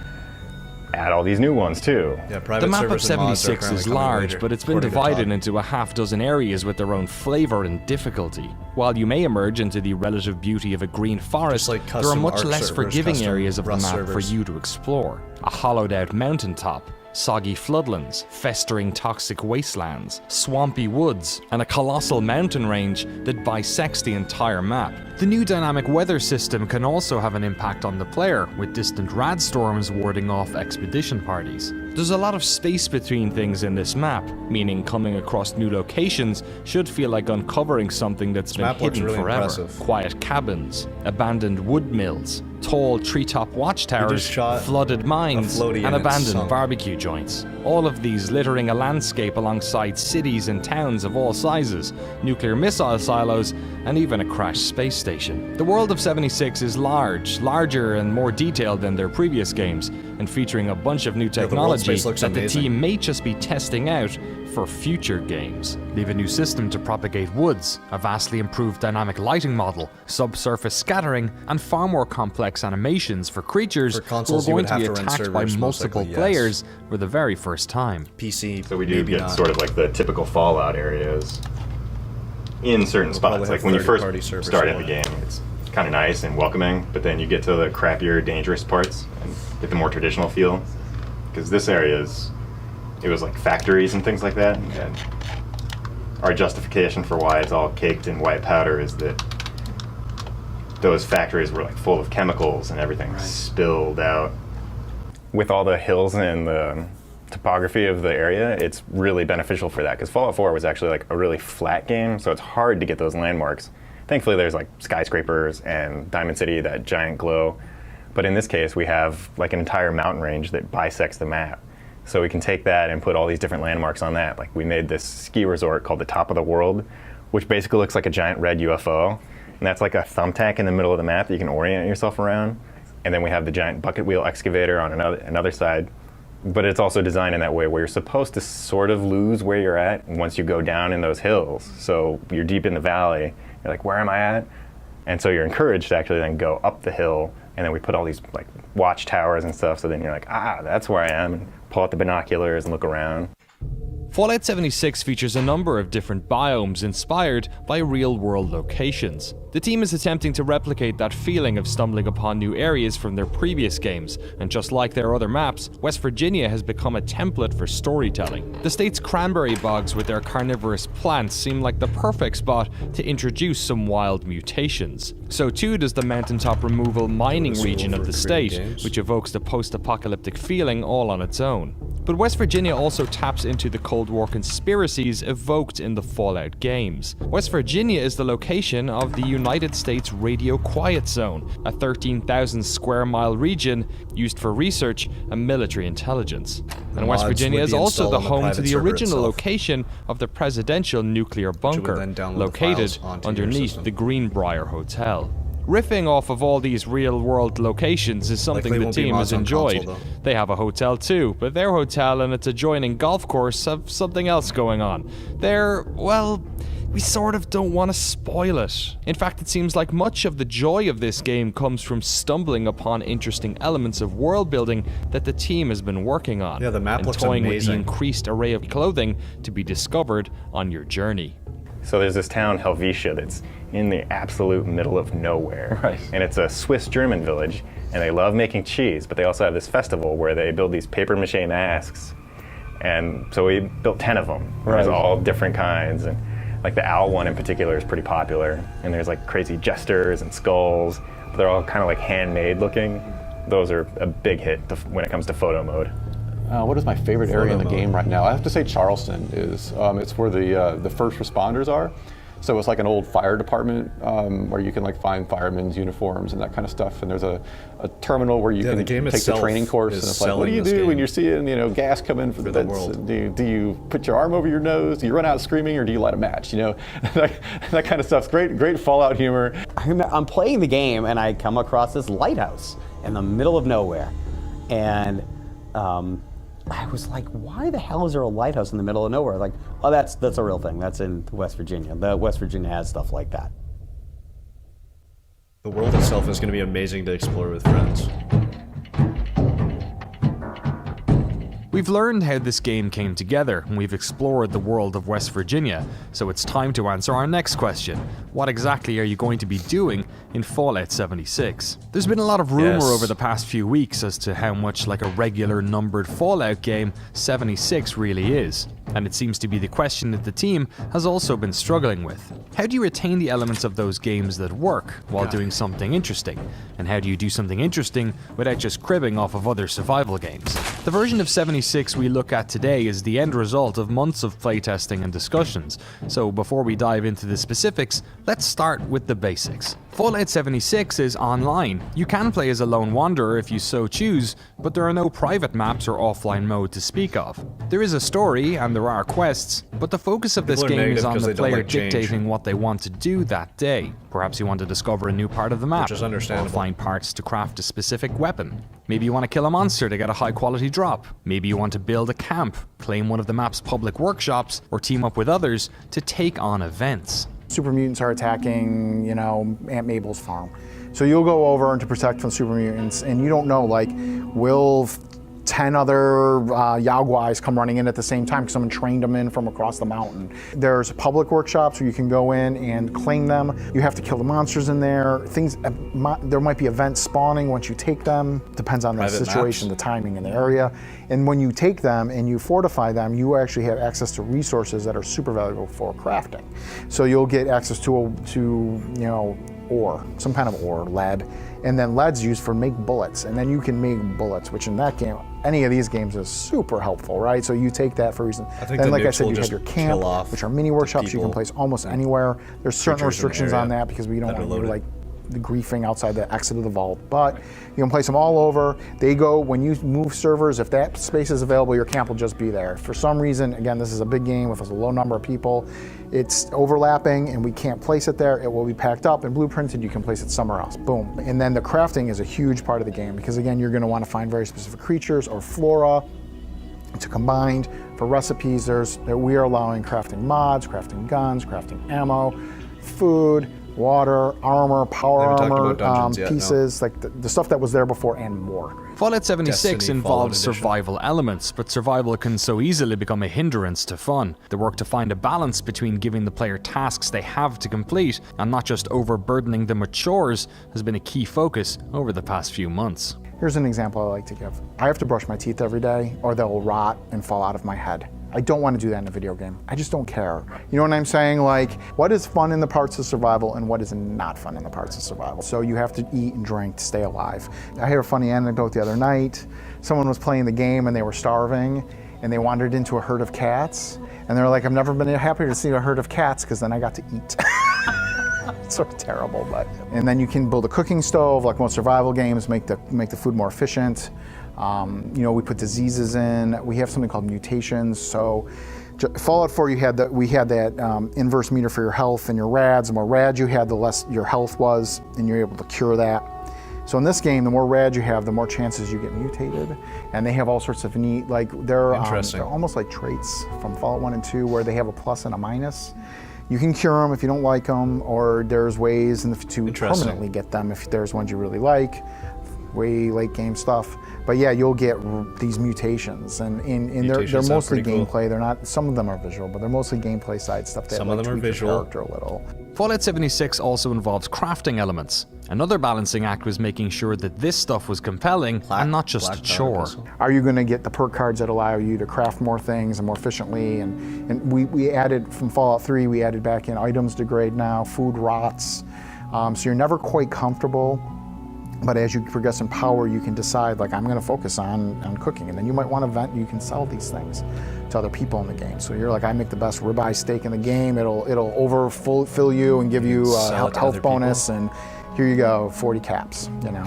Speaker 13: add all these new ones too.
Speaker 1: Yeah,
Speaker 6: The map of 76 is large, but it's been divided into a half dozen areas with their own flavor and difficulty. While you may emerge into the relative beauty of a green forest,
Speaker 1: like
Speaker 6: there are
Speaker 1: custom
Speaker 6: much
Speaker 1: Ark
Speaker 6: less
Speaker 1: servers,
Speaker 6: forgiving
Speaker 1: custom
Speaker 6: areas of the
Speaker 1: Rust
Speaker 6: map for
Speaker 1: servers.
Speaker 6: you to explore. A hollowed out mountaintop, soggy floodlands, festering toxic wastelands, swampy woods, and a colossal mountain range that bisects the entire map. The new dynamic weather system can also have an impact on the player, with distant rad storms warding off expedition parties. There's a lot of space between things in this map, meaning coming across new locations should feel like uncovering something that's been
Speaker 1: map looks
Speaker 6: hidden
Speaker 1: really
Speaker 6: forever.
Speaker 1: impressive.
Speaker 6: Quiet cabins, abandoned wood mills, tall treetop watchtowers,
Speaker 1: shot
Speaker 6: flooded mines,
Speaker 1: floaty
Speaker 6: and
Speaker 1: and it's
Speaker 6: abandoned
Speaker 1: sunk.
Speaker 6: barbecue joints. All of these littering a landscape alongside cities and towns of all sizes, nuclear missile silos, and even a crashed space station. The world of 76 is larger and more detailed than their previous games, and featuring a bunch of new
Speaker 1: the world
Speaker 6: technology
Speaker 1: space looks
Speaker 6: that the
Speaker 1: amazing.
Speaker 6: team may just be testing out for future games. They have a new system to propagate woods, a vastly improved dynamic lighting model, subsurface scattering, and far more complex animations for creatures
Speaker 1: For
Speaker 6: who are
Speaker 1: consoles, you
Speaker 6: going
Speaker 1: would
Speaker 6: to be
Speaker 1: have to run
Speaker 6: attacked by
Speaker 1: servers, most
Speaker 6: multiple
Speaker 1: likely, yes.
Speaker 6: players for the very first time.
Speaker 1: PC,
Speaker 13: So we do
Speaker 1: maybe
Speaker 13: get
Speaker 1: not.
Speaker 13: sort of like the typical Fallout areas in certain
Speaker 1: We'll probably
Speaker 13: spots.
Speaker 1: have
Speaker 13: Like when you first
Speaker 1: third-party servers
Speaker 13: start
Speaker 1: for
Speaker 13: at the
Speaker 1: that.
Speaker 13: game, it's kind of nice and welcoming, but then you get to the crappier, dangerous parts and get the more traditional feel. Because this area it was like factories and things like that. And our justification for why it's all caked in white powder is that those factories were like full of chemicals and everything spilled out. With all the hills and the topography of the area, it's really beneficial for that, because Fallout 4 was actually like a really flat game, so it's hard to get those landmarks. Thankfully there's like skyscrapers and Diamond City, that giant glow, but in this case we have like an entire mountain range that bisects the map. So we can take that and put all these different landmarks on that. Like we made this ski resort called the Top of the World, which basically looks like a giant red UFO, and that's like a thumbtack in the middle of the map that you can orient yourself around. And then we have the giant bucket wheel excavator on another side. But it's also designed in that way where you're supposed to sort of lose where you're at once you go down in those hills. So you're deep in the valley, you're like, where am I at? And so you're encouraged to actually then go up the hill, and then we put all these like watchtowers and stuff, so then you're like, that's where I am, and pull out the binoculars and look around.
Speaker 6: Fallout 76 features a number of different biomes inspired by real-world locations. The team is attempting to replicate that feeling of stumbling upon new areas from their previous games, and just like their other maps, West Virginia has become a template for storytelling. The state's cranberry bogs with their carnivorous plants seem like the perfect spot to introduce some wild mutations. So too does the mountaintop removal mining region of the state, which evokes the post-apocalyptic feeling all on its own. But West Virginia also taps into the Cold War conspiracies evoked in the Fallout games. West Virginia is the location of the United States Radio Quiet Zone, a 13,000 square mile region used for research and military intelligence. And West
Speaker 1: Mods
Speaker 6: Virginia
Speaker 1: would
Speaker 6: is
Speaker 1: be
Speaker 6: also
Speaker 1: installed
Speaker 6: the
Speaker 1: on the
Speaker 6: home to
Speaker 1: private
Speaker 6: the
Speaker 1: server
Speaker 6: original
Speaker 1: itself,
Speaker 6: location of the presidential nuclear bunker,
Speaker 1: then download the
Speaker 6: located
Speaker 1: files onto your
Speaker 6: underneath
Speaker 1: system.
Speaker 6: the Greenbrier Hotel. Riffing off of all these real-world locations is something
Speaker 1: Likely
Speaker 6: the
Speaker 1: won't be
Speaker 6: team has
Speaker 1: mods on
Speaker 6: enjoyed.
Speaker 1: console, though.
Speaker 6: They have a hotel too, but their hotel and its adjoining golf course have something else going on. We sort of don't want to spoil it. In fact, it seems like much of the joy of this game comes from stumbling upon interesting elements of world building that the team has been working on.
Speaker 1: Yeah, the map
Speaker 6: and
Speaker 1: looks
Speaker 6: toying
Speaker 1: amazing.
Speaker 6: with the increased array of clothing to be discovered on your journey.
Speaker 13: So there's this town, Helvetia, that's in the absolute middle of nowhere.
Speaker 5: Right.
Speaker 13: And it's a Swiss-German village, and they love making cheese, but they also have this festival where they build these papier-mâché masks. And so we built 10 of them.
Speaker 5: Right.
Speaker 13: There's all different kinds, and like the owl one in particular is pretty popular. And there's like crazy jesters and skulls, but they're all kind of like handmade looking. Those are a big hit when it comes to photo mode.
Speaker 8: What is my favorite area in the game right now? I have to say Charleston is. It's where the first responders are. So it's like an old fire department where you can like find firemen's uniforms and that kind of stuff. And there's a terminal where you can take the training course. And it's like, what do you do when you're seeing gas come in for the vents? Do you put your arm over your nose? Do you run out screaming, or do you light a match? That kind of stuff's great Fallout humor.
Speaker 10: I'm playing the game and I come across this lighthouse in the middle of nowhere, and I was like, why the hell is there a lighthouse in the middle of nowhere? Like, oh, that's a real thing. That's in West Virginia. West Virginia has stuff like that.
Speaker 1: The world itself is going to be amazing to explore with friends.
Speaker 6: We've learned how this game came together, and we've explored the world of West Virginia, so it's time to answer our next question. What exactly are you going to be doing in Fallout 76? There's been a lot of rumor over the past few weeks as to how much like a regular numbered Fallout game 76 really is, and it seems to be the question that the team has also been struggling with. How do you retain the elements of those games that work while doing something interesting? And how do you do something interesting without just cribbing off of other survival games? The version of 76 we look at today is the end result of months of playtesting and discussions, so before we dive into the specifics, let's start with the basics. Fallout 76 is online. You can play as a lone wanderer if you so choose, but there are no private maps or offline mode to speak of. There is a story and there are quests, but the focus of this game is on the player dictating what they want to do that day. Perhaps you want to discover a new part of the map,
Speaker 1: which is understandable,
Speaker 6: or find parts to craft a specific weapon. Maybe you want to kill a monster to get a high quality drop. Maybe you want to build a camp, claim one of the map's public workshops, or team up with others to take on events.
Speaker 15: Super mutants are attacking, Aunt Mabel's farm. So you'll go over and to protect from super mutants, and you don't know, like, will 10 other Yaguais come running in at the same time because someone trained them in from across the mountain. There's public workshops where you can go in and claim them. You have to kill the monsters in there. There might be events spawning once you take them. Depends on the situation, the timing, and the area. And when you take them and you fortify them, you actually have access to resources that are super valuable for crafting. So you'll get access to ore, some kind of ore, lead, and then lead's used for make bullets, and then you can make bullets, which in that game, any of these games is super helpful, right? So you take that for a reason. Then, like I said, you have your camp, which are mini workshops you can place almost anywhere. There's certain restrictions on that because we don't want you like the griefing outside the exit of the vault, but you can place them all over. They go, when you move servers, if that space is available, your camp will just be there. For some reason, again, this is a big game with a low number of people, it's overlapping and we can't place it there, it will be packed up and blueprinted, you can place it somewhere else, boom. And then the crafting is a huge part of the game because again, you're gonna wanna find very specific creatures or flora to combine. For recipes, we are allowing crafting mods, crafting guns, crafting ammo, food, water, armor, power armor pieces, like the stuff that was there before and more.
Speaker 6: Fallout 76 involves survival elements, but survival can so easily become a hindrance to fun. The work to find a balance between giving the player tasks they have to complete and not just overburdening them with chores has been a key focus over the past few months.
Speaker 15: Here's an example I like to give. I have to brush my teeth every day or they'll rot and fall out of my head. I don't want to do that in a video game. I just don't care. You know what I'm saying? Like, what is fun in the parts of survival and what is not fun in the parts of survival? So you have to eat and drink to stay alive. I heard a funny anecdote the other night. Someone was playing the game and they were starving and they wandered into a herd of cats. And they're like, I've never been happier to see a herd of cats because then I got to eat. It's sort of terrible, but. And then you can build a cooking stove, like most survival games, make the food more efficient. We put diseases in. We have something called mutations. So Fallout 4, we had that inverse meter for your health and your rads. The more rads you had, the less your health was, and you're able to cure that. So in this game, the more rads you have, the more chances you get mutated. And they have all sorts of neat, like they're almost like traits from Fallout 1 and 2 where they have a plus and a minus. You can cure them if you don't like them, or there's ways to permanently get them if there's ones you really like. way late game stuff. But yeah, you'll get these mutations, and they're mostly gameplay. They're not. Some of them are visual, but they're mostly gameplay side stuff.
Speaker 1: Some of them are visual.
Speaker 15: Character a little.
Speaker 6: Fallout 76 also involves crafting elements. Another balancing act was making sure that this stuff was compelling and not just a chore.
Speaker 15: Are you going to get the perk cards that allow you to craft more things and more efficiently? And we added, from Fallout 3, we added back in items degrade now, food rots. So you're never quite comfortable. But as you progress in power, you can decide, like, I'm going to focus on cooking. And then you might want to vent, you can sell these things to other people in the game. So you're like, I make the best ribeye steak in the game. It'll overfill you and give you a health bonus. And here you go, 40 caps, you know.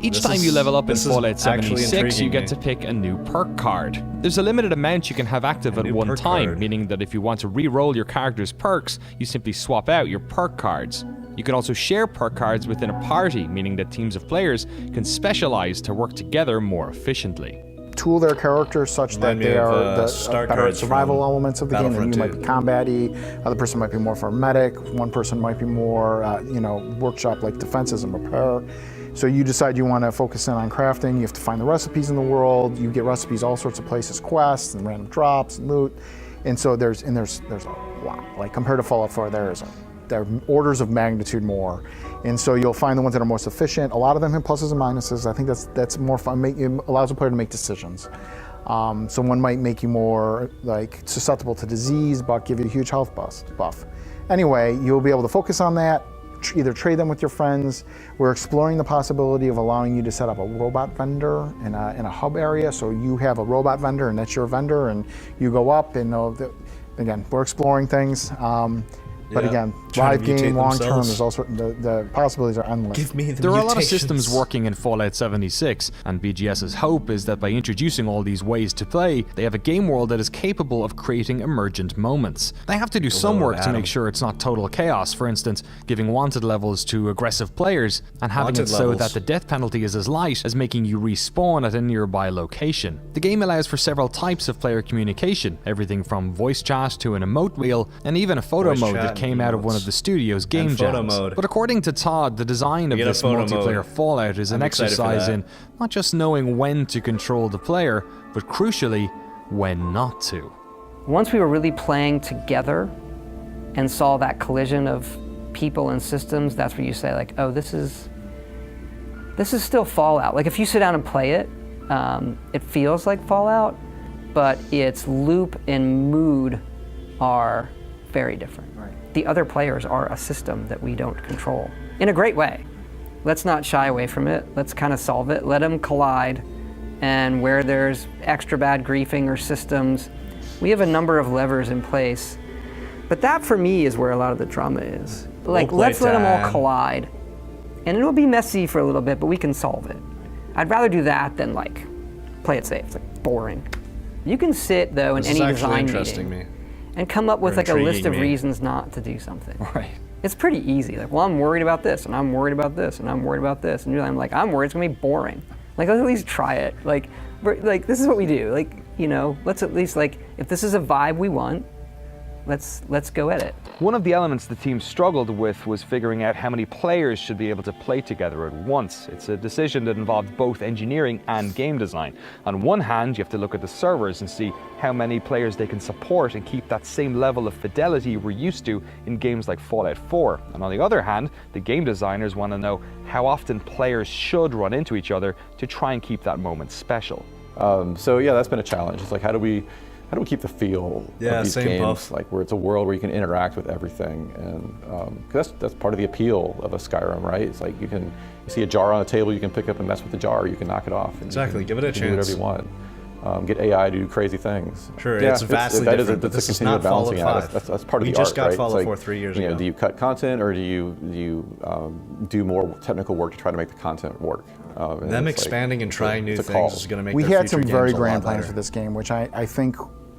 Speaker 6: Each time you level up in Fallout 76, you get to pick a new perk card. There's a limited amount you can have active at one time, meaning that if you want to re-roll your character's perks, you simply swap out your perk cards. You can also share perk cards within a party, meaning that teams of players can specialize to work together more efficiently.
Speaker 15: Tool their characters such that they are the better at survival elements of the game. And you might be combat-y, other person might be more for a medic, one person might be more, workshop like defenses and repair. So you decide you want to focus in on crafting. You have to find the recipes in the world. You get recipes all sorts of places, quests and random drops and loot. And so there's a lot. Like compared to Fallout 4, there are orders of magnitude more. And so you'll find the ones that are most efficient. A lot of them have pluses and minuses. I think that's more fun. It allows a player to make decisions. So one might make you more like susceptible to disease, but give you a huge health buff. Anyway, you'll be able to focus on that, either trade them with your friends. We're exploring the possibility of allowing you to set up a robot vendor in a hub area. So you have a robot vendor and that's your vendor, and you go up and again, we're exploring things. But again, live game, long term, there's also the possibilities are endless.
Speaker 6: There are a lot of systems working in Fallout 76, and BGS's hope is that by introducing all these ways to play, they have a game world that is capable of creating emergent moments. They have to do some work to make sure it's not total chaos, for instance, giving wanted levels to aggressive players, and having it so that the death penalty is as light as making you respawn at a nearby location. The game allows for several types of player communication, everything from voice chat to an emote wheel, and even a photo mode that came out of one of the studio's game jams. But according to Todd, the design of this multiplayer Fallout is an exercise in not just knowing when to control the player, but crucially, when not to.
Speaker 4: Once we were really playing together and saw that collision of people and systems, that's where you say, like, oh, this is still Fallout. Like, if you sit down and play it, it feels like Fallout, but its loop and mood are very different. The other players are a system that we don't control in a great way. Let's not shy away from it. Let's kind of solve it. Let them collide. And where there's extra bad griefing or systems, we have a number of levers in place. But that, for me, is where a lot of the drama is. Like, let's let them all collide. And it'll be messy for a little bit, but we can solve it. I'd rather do that than, like, play it safe. It's, like, boring. You can sit, though, in any design meeting and come up with like a list of reasons not to do something.
Speaker 6: Right.
Speaker 4: It's pretty easy. Like, well, I'm worried about this, and I'm worried about this, and I'm worried about this, and I'm like, I'm worried it's gonna be boring. Like, let's at least try it. Like this is what we do. Like, let's at least, like, if this is a vibe we want, let's go at it.
Speaker 5: One of the elements the team struggled with was figuring out how many players should be able to play together at once. It's a decision that involved both engineering and game design. On one hand, you have to look at the servers and see how many players they can support and keep that same level of fidelity we're used to in games like Fallout 4. And on the other hand, the game designers want to know how often players should run into each other to try and keep that moment special.
Speaker 8: So yeah, that's been a challenge. It's like, how do we keep the feel of these games, like where it's a world where you can interact with everything, and cause that's part of the appeal of a Skyrim, right? It's like you see a jar on a table, you can pick up and mess with the jar, you can knock it off. And
Speaker 1: give it a chance.
Speaker 8: Do whatever you want. Get AI to do crazy things.
Speaker 1: Sure, it's vastly different, but this is not Fallout 5.
Speaker 8: That's part of the art, right?
Speaker 1: We just got
Speaker 8: Fallout
Speaker 1: Fallout 4 3 years ago.
Speaker 8: Do you cut content, or do you do more technical work to try to make the content work?
Speaker 1: Them expanding and trying new things is going to make
Speaker 15: we
Speaker 1: their
Speaker 15: had some
Speaker 1: future
Speaker 15: very
Speaker 1: games a lot
Speaker 15: grand plans
Speaker 1: better.
Speaker 15: for this game, which I think,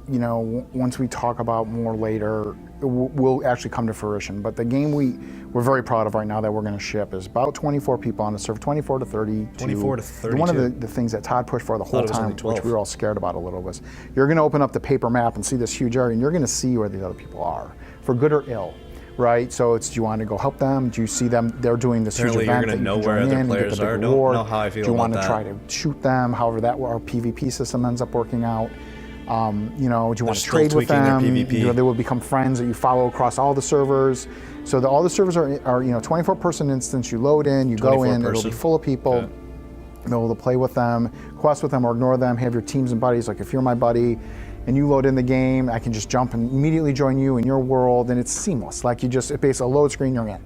Speaker 15: once we talk about more later, will actually come to fruition. But the game we're very proud of right now that we're going to ship is about 24 people on the server, 24 to 30.
Speaker 1: 24 to 32.
Speaker 15: One of the things that Todd pushed for the whole time, which we were all scared about a little, was you're going to open up the paper map and see this huge area, and you're going to see where the other people are, for good or ill. right? So it's, do you want to go help them? Do you see them, they're doing this huge
Speaker 1: Apparently you're
Speaker 15: event that
Speaker 1: gonna
Speaker 15: you
Speaker 1: know
Speaker 15: can
Speaker 1: where
Speaker 15: join
Speaker 1: other
Speaker 15: in, you get
Speaker 1: players
Speaker 15: the big
Speaker 1: are. Don't
Speaker 15: reward?
Speaker 1: know how I feel
Speaker 15: Do you
Speaker 1: about
Speaker 15: want to
Speaker 1: that.
Speaker 15: try to shoot them? However, that our PvP system ends up working out. You know, do you want to
Speaker 1: still
Speaker 15: trade with
Speaker 1: tweaking their
Speaker 15: them?
Speaker 1: PvP.
Speaker 15: You know, they will become friends that you follow across all the servers. So all the servers are you know, 24-person instance. You load in, you go in, it'll be
Speaker 1: 24-person.
Speaker 15: full of people.
Speaker 1: Okay.
Speaker 15: You'll be able to play with them, quest with them, or ignore them. Have your teams and buddies. Like if you're my buddy, and you load in the game, I can just jump and immediately join you in your world, and it's seamless. Like you just, it basically a load screen, you're in.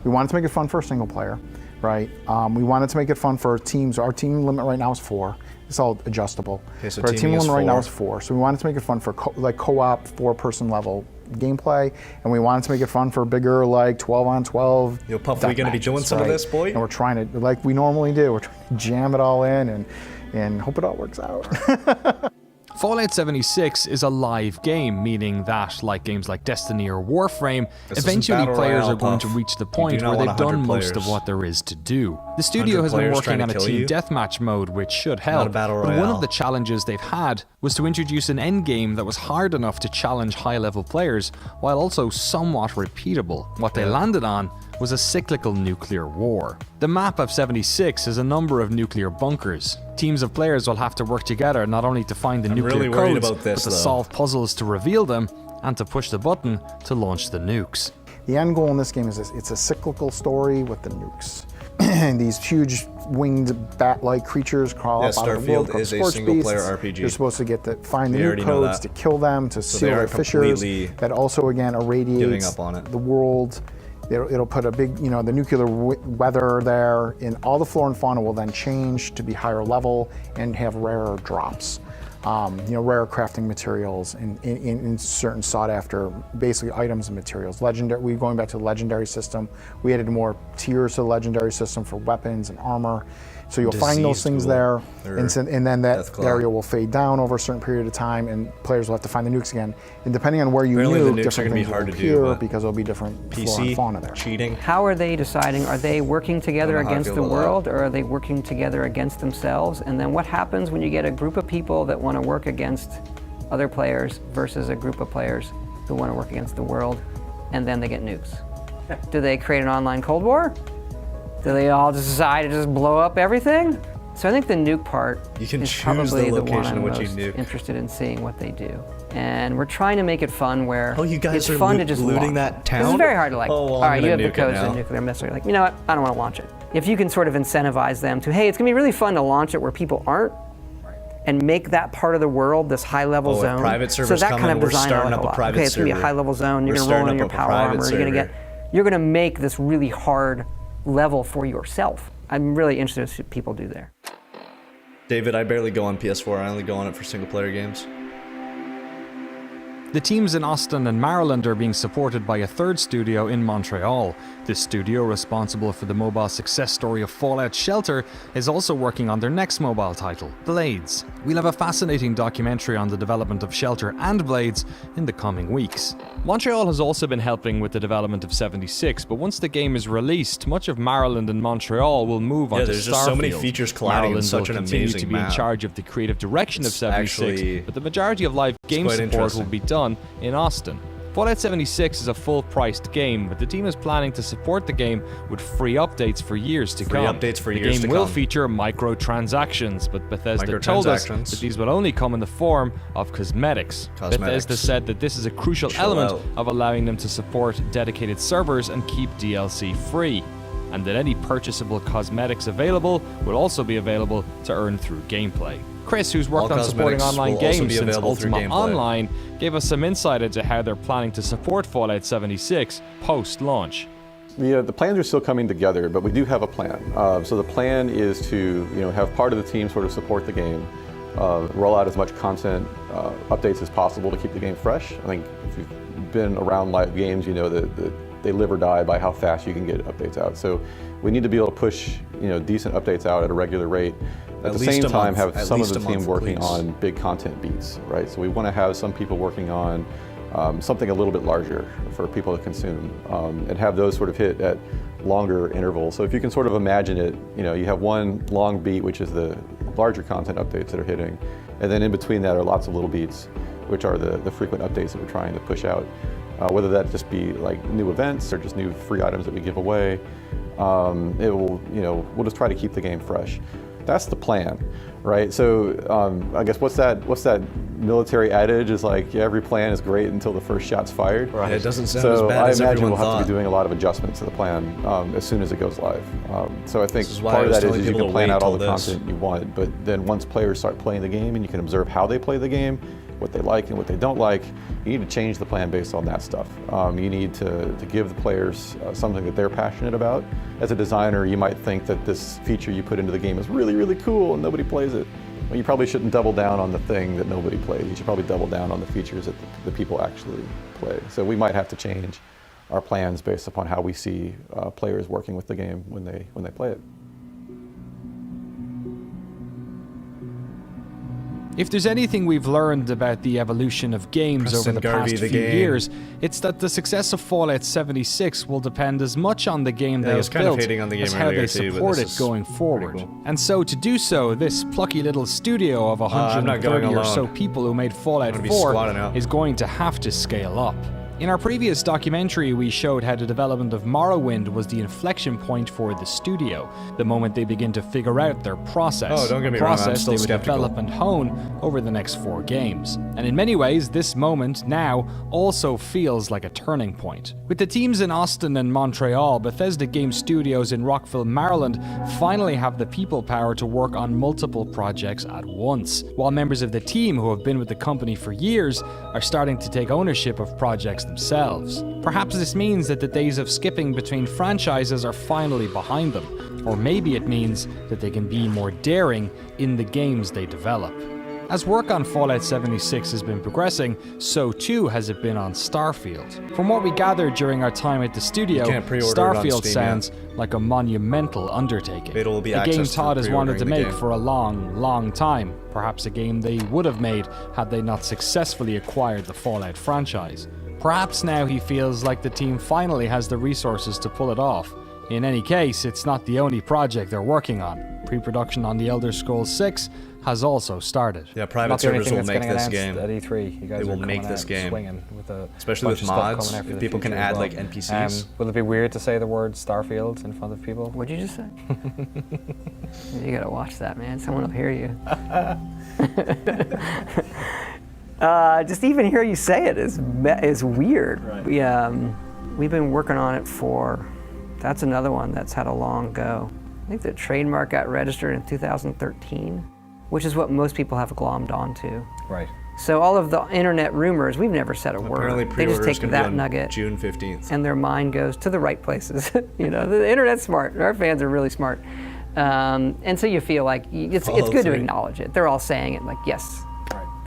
Speaker 15: We wanted to make it fun for a single player, right? We wanted to make it fun for teams. Our team limit right now is 4. It's all adjustable.
Speaker 1: Okay, so
Speaker 15: but our team
Speaker 1: teaming is
Speaker 15: limit right now
Speaker 1: 4.
Speaker 15: is 4. So we wanted to make it fun for co-op 4-person level gameplay, and we wanted to make it fun for bigger, like 12 on 12.
Speaker 1: Yo, Puff, are we gonna be doing some of this, boy?
Speaker 15: And we're trying to, like we normally do, we're trying to jam it all in and hope it all works out.
Speaker 6: Fallout 76 is a live game, meaning that, like games like Destiny or Warframe,
Speaker 1: This isn't
Speaker 6: eventually
Speaker 1: Battle
Speaker 6: players
Speaker 1: Royale,
Speaker 6: are going to
Speaker 1: Puff.
Speaker 6: reach the
Speaker 1: You
Speaker 6: point
Speaker 1: do
Speaker 6: where
Speaker 1: not
Speaker 6: they've
Speaker 1: want
Speaker 6: done
Speaker 1: 100
Speaker 6: most of
Speaker 1: players.
Speaker 6: what there is to do. The studio
Speaker 1: 100
Speaker 6: has been
Speaker 1: players
Speaker 6: working
Speaker 1: trying
Speaker 6: on
Speaker 1: to
Speaker 6: a
Speaker 1: kill
Speaker 6: team
Speaker 1: you?
Speaker 6: deathmatch mode, which should
Speaker 1: Not
Speaker 6: help,
Speaker 1: a Battle
Speaker 6: but one
Speaker 1: Royale.
Speaker 6: of the challenges they've had was to introduce an endgame that was hard enough to challenge high-level players, while also somewhat repeatable. What they landed on was a cyclical nuclear war. The map of 76 has a number of nuclear bunkers. Teams of players will have to work together not only to find the
Speaker 1: I'm
Speaker 6: nuclear
Speaker 1: really worried
Speaker 6: codes,
Speaker 1: about this,
Speaker 6: but to
Speaker 1: though.
Speaker 6: solve puzzles to reveal them, and to push the button to launch the nukes.
Speaker 15: The end goal in this game is it's a cyclical story with the nukes. And these huge winged bat-like creatures crawl
Speaker 1: Yeah,
Speaker 15: up out of the world
Speaker 1: Starfield
Speaker 15: called
Speaker 1: is a
Speaker 15: Scorch
Speaker 1: single-player
Speaker 15: Beasts.
Speaker 1: RPG.
Speaker 15: You're supposed to find the
Speaker 1: We
Speaker 15: nuke
Speaker 1: already know
Speaker 15: codes
Speaker 1: that.
Speaker 15: to kill them, to
Speaker 1: So they
Speaker 15: seal
Speaker 1: are
Speaker 15: their fissures.
Speaker 1: completely
Speaker 15: That also, again, irradiates
Speaker 1: giving up on it.
Speaker 15: the world. It'll put a big, you know, the nuclear weather there, and all the flora and fauna will then change to be higher level and have rarer drops. You know, rare crafting materials in certain sought after, basically items and materials. Legendary, going back to the legendary system, we added more tiers to the legendary system for weapons and armor. So you'll find those
Speaker 1: Disease
Speaker 15: things
Speaker 1: tool,
Speaker 15: there,
Speaker 1: or
Speaker 15: and then that
Speaker 1: Deathclaw.
Speaker 15: area will fade down over a certain period of time, and players will have to find the nukes again. And depending on where you
Speaker 1: Apparently the
Speaker 15: nuke,
Speaker 1: nukes are
Speaker 15: different
Speaker 1: gonna be
Speaker 15: things
Speaker 1: hard
Speaker 15: will
Speaker 1: to do,
Speaker 15: appear
Speaker 1: but
Speaker 15: because there'll be different flora and
Speaker 1: PC,
Speaker 15: fauna there.
Speaker 1: cheating.
Speaker 4: How are they deciding? Are they working together
Speaker 1: I don't know how I
Speaker 4: against
Speaker 1: feel
Speaker 4: the
Speaker 1: about that.
Speaker 4: world, or are they working together against themselves? And then what happens when you get a group of people that want to work against other players versus a group of players who want to work against the world, and then they get nukes? Do they create an online Cold War? Do they all just decide to just blow up everything? So I think the nuke part
Speaker 1: You can
Speaker 4: is
Speaker 1: choose
Speaker 4: probably
Speaker 1: the
Speaker 4: the one
Speaker 1: location
Speaker 4: I'm
Speaker 1: in which you
Speaker 4: most
Speaker 1: nuke.
Speaker 4: interested in seeing what they do. And we're trying to make it fun where
Speaker 1: Oh, you guys
Speaker 4: it's
Speaker 1: are
Speaker 4: fun to just
Speaker 1: looting
Speaker 4: launch.
Speaker 1: that
Speaker 4: This is
Speaker 1: town?
Speaker 4: very hard to like,
Speaker 1: Oh, well,
Speaker 4: all
Speaker 1: I'm
Speaker 4: right,
Speaker 1: gonna
Speaker 4: you have the
Speaker 1: nuke it
Speaker 4: codes to
Speaker 1: now.
Speaker 4: nuclear missile. You're like, you know what, I don't want to launch it. If you can sort of incentivize them to, hey, it's going to be really fun to launch it where people aren't, and make that part of the world this high-level
Speaker 1: Oh, if
Speaker 4: zone.
Speaker 1: private
Speaker 4: so
Speaker 1: servers
Speaker 4: that
Speaker 1: come
Speaker 4: kind
Speaker 1: in,
Speaker 4: of
Speaker 1: we're
Speaker 4: design I
Speaker 1: starting
Speaker 4: like
Speaker 1: up
Speaker 4: a
Speaker 1: a
Speaker 4: lot.
Speaker 1: private
Speaker 4: Okay, it's going to be a
Speaker 1: server.
Speaker 4: high-level zone. You're
Speaker 1: We're
Speaker 4: going to roll
Speaker 1: starting
Speaker 4: in your
Speaker 1: up a
Speaker 4: power
Speaker 1: private
Speaker 4: armor.
Speaker 1: server.
Speaker 4: You're going to make this really hard level for yourself. I'm really interested in what people do there.
Speaker 1: David, I barely go on PS4. I only go on it for single-player games.
Speaker 6: The teams in Austin and Maryland are being supported by a third studio in Montreal. This studio, responsible for the mobile success story of Fallout Shelter, is also working on their next mobile title, Blades. We'll have a fascinating documentary on the development of Shelter and Blades in the coming weeks. Montreal has also been helping with the development of 76, but once the game is released, much of Maryland and Montreal will move on to Starfield.
Speaker 1: there's just so many features colliding in
Speaker 6: Maryland
Speaker 1: such
Speaker 6: will
Speaker 1: an
Speaker 6: continue
Speaker 1: amazing
Speaker 6: to be in
Speaker 1: map.
Speaker 6: charge of the creative direction of
Speaker 1: It's
Speaker 6: 76,
Speaker 1: actually-
Speaker 6: but the majority of live game
Speaker 1: quite
Speaker 6: support
Speaker 1: interesting.
Speaker 6: will be done in Austin. Fallout 76 is a full-priced game, but the team is planning to support the game with free updates for years to
Speaker 1: Free
Speaker 6: come.
Speaker 1: updates for
Speaker 6: the
Speaker 1: years
Speaker 6: game
Speaker 1: to
Speaker 6: will
Speaker 1: come.
Speaker 6: feature microtransactions, but Bethesda told us
Speaker 1: Microtransactions.
Speaker 6: that these will only come in the form of cosmetics. Bethesda said that this is a crucial
Speaker 1: Chill
Speaker 6: element
Speaker 1: out.
Speaker 6: of allowing them to support dedicated servers and keep DLC free, and that any purchasable cosmetics available will also be available to earn through gameplay. Chris, who's worked
Speaker 1: All
Speaker 6: on supporting
Speaker 1: cosmetics
Speaker 6: online
Speaker 1: will also
Speaker 6: games
Speaker 1: be
Speaker 6: since
Speaker 1: available through
Speaker 6: Ultima
Speaker 1: gameplay.
Speaker 6: Online, gave us some insight into how they're planning to support Fallout 76 post-launch.
Speaker 8: The plans are still coming together, but we do have a plan. So the plan is to have part of the team sort of support the game, roll out as much content updates as possible to keep the game fresh. I think if you've been around live games, you know that they live or die by how fast you can get updates out. So we need to be able to push decent updates out at a regular rate. At the same time, have some of the team working on big content beats, right? So we want to have some people working on something a little bit larger for people to consume, and have those sort of hit at longer intervals. So if you can sort of imagine it, you have one long beat, which is the larger content updates that are hitting, and then in between that are lots of little beats, which are the frequent updates that we're trying to push out. whether that just be like new events or just new free items that we give away. We'll just try to keep the game fresh. That's the plan, right? So I guess what's that military adage is like, yeah, every plan is great until the first shot's fired.
Speaker 1: Right. It doesn't sound
Speaker 8: so
Speaker 1: as bad as
Speaker 8: I imagine
Speaker 1: everyone
Speaker 8: we'll have
Speaker 1: thought.
Speaker 8: to be doing a lot of adjustments to the plan as soon as it goes live. So I think
Speaker 1: This is why
Speaker 8: part
Speaker 1: I
Speaker 8: of
Speaker 1: was
Speaker 8: that
Speaker 1: telling
Speaker 8: is you
Speaker 1: people
Speaker 8: can
Speaker 1: to
Speaker 8: plan
Speaker 1: wait
Speaker 8: out all
Speaker 1: till
Speaker 8: the
Speaker 1: this.
Speaker 8: content you want, but then once players start playing the game and you can observe how they play the game, what they like and what they don't like, you need to change the plan based on that stuff. You need to give the players something that they're passionate about. As a designer, you might think that this feature you put into the game is really, really cool and nobody plays it. Well, you probably shouldn't double down on the thing that nobody plays. You should probably double down on the features that the people actually play. So we might have to change our plans based upon how we see players working with the game when they play it.
Speaker 6: If there's anything we've learned about the evolution of games over
Speaker 1: Preston
Speaker 6: the
Speaker 1: Garvey,
Speaker 6: past
Speaker 1: the
Speaker 6: few
Speaker 1: game.
Speaker 6: years, it's that the success of Fallout 76 will depend as much on the game
Speaker 1: Yeah, I
Speaker 6: they
Speaker 1: was
Speaker 6: have
Speaker 1: kind of
Speaker 6: built
Speaker 1: hating on the game
Speaker 6: as how
Speaker 1: earlier
Speaker 6: they
Speaker 1: too, but
Speaker 6: support
Speaker 1: this
Speaker 6: it
Speaker 1: is
Speaker 6: going forward.
Speaker 1: pretty cool.
Speaker 6: And so to do so, this plucky little studio of
Speaker 1: I'm not going
Speaker 6: 130 or
Speaker 1: alone.
Speaker 6: so people who made Fallout
Speaker 1: I'm gonna be
Speaker 6: 4
Speaker 1: squatting out.
Speaker 6: is going to have to scale up. In our previous documentary, we showed how the development of Morrowind was the inflection point for the studio, the moment they begin to figure out their process.
Speaker 1: Oh, don't get me wrong, I'm
Speaker 6: process
Speaker 1: still
Speaker 6: they would
Speaker 1: skeptical.
Speaker 6: develop and hone over the next 4 games. And in many ways, this moment now also feels like a turning point. With the teams in Austin and Montreal, Bethesda Game Studios in Rockville, Maryland finally have the people power to work on multiple projects at once, while members of the team who have been with the company for years are starting to take ownership of projects themselves. Perhaps this means that the days of skipping between franchises are finally behind them, or maybe it means that they can be more daring in the games they develop. As work on Fallout 76 has been progressing, so too has it been on Starfield. From what we gathered during our time at the studio,
Speaker 1: You can't pre-order it on
Speaker 6: Starfield
Speaker 1: Steam
Speaker 6: sounds like a monumental undertaking.
Speaker 1: Beta will be
Speaker 6: a game
Speaker 1: accessed
Speaker 6: Todd
Speaker 1: through
Speaker 6: has wanted to
Speaker 1: pre-ordering
Speaker 6: make
Speaker 1: the game.
Speaker 6: for a long, long time. Perhaps a game they would have made had they not successfully acquired the Fallout franchise. Perhaps now he feels like the team finally has the resources to pull it off. In any case, it's not the only project they're working on. Pre-production on The Elder Scrolls 6 has also started.
Speaker 1: Yeah, private
Speaker 12: Not the only
Speaker 1: servers
Speaker 12: thing
Speaker 1: will
Speaker 12: that's
Speaker 1: make
Speaker 12: getting
Speaker 1: this
Speaker 12: announced
Speaker 1: game.
Speaker 12: at E3. You guys
Speaker 1: They will
Speaker 12: are coming
Speaker 1: make this
Speaker 12: out
Speaker 1: game.
Speaker 12: swinging with a
Speaker 1: Especially
Speaker 12: bunch
Speaker 1: with
Speaker 12: of stuff
Speaker 1: mods,
Speaker 12: coming out for
Speaker 1: if
Speaker 12: the
Speaker 1: people can
Speaker 12: future as
Speaker 1: add,
Speaker 12: well.
Speaker 1: like, NPCs.
Speaker 12: Will it be weird to say the word Starfield in front of people?
Speaker 4: What'd you just say? You gotta watch that, man. Someone will hear you. Just even hear you say it is weird. Right. We've been working on it for. That's another one that's had a long go. I think the trademark got registered in 2013, which is what most people have glommed onto.
Speaker 12: Right.
Speaker 4: So all of the internet rumors, we've never said a
Speaker 1: Apparently
Speaker 4: word. They just
Speaker 1: pre-order is
Speaker 4: take
Speaker 1: gonna be
Speaker 4: that
Speaker 1: on
Speaker 4: nugget,
Speaker 1: June 15th.
Speaker 4: and their mind goes to the right places. You know, the internet's smart. Our fans are really smart, and so you feel like it's good to acknowledge it. They're all saying it, like, yes,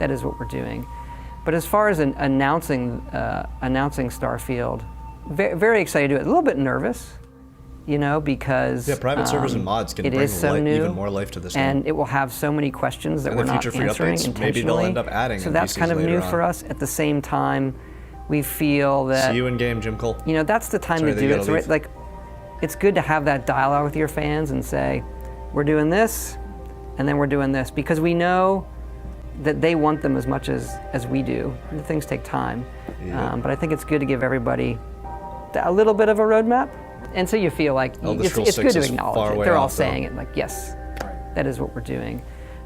Speaker 4: that is what we're doing. But as far as announcing Starfield, very excited to do it. A little bit nervous, you know, because
Speaker 1: private servers and mods can
Speaker 4: it
Speaker 1: bring
Speaker 4: is so new,
Speaker 1: even more life to this game.
Speaker 4: and it will have so many questions that
Speaker 1: And
Speaker 4: we're
Speaker 1: the
Speaker 4: not
Speaker 1: future free
Speaker 4: answering
Speaker 1: updates,
Speaker 4: intentionally.
Speaker 1: maybe they'll end up adding
Speaker 4: so that's
Speaker 1: NPCs
Speaker 4: kind of new
Speaker 1: later
Speaker 4: for
Speaker 1: on.
Speaker 4: us. At the same time, we feel that
Speaker 1: See you in game, Jim Cole.
Speaker 4: you know, that's the time
Speaker 1: Sorry
Speaker 4: to
Speaker 1: that you
Speaker 4: do it.
Speaker 1: gotta
Speaker 4: So
Speaker 1: leave.
Speaker 4: like, it's good to have that dialogue with your fans and say, we're doing this, and then we're doing this, because we know that they want them as much as we do. And things take time.
Speaker 1: Yeah.
Speaker 4: But I think it's good to give everybody a little bit of a roadmap. And so you feel like
Speaker 1: Elder
Speaker 4: it's
Speaker 1: Scrolls
Speaker 4: good
Speaker 1: 6
Speaker 4: to
Speaker 1: is
Speaker 4: acknowledge
Speaker 1: far
Speaker 4: it.
Speaker 1: away
Speaker 4: They're all
Speaker 1: off, though.
Speaker 4: saying it like, yes, that is what we're doing.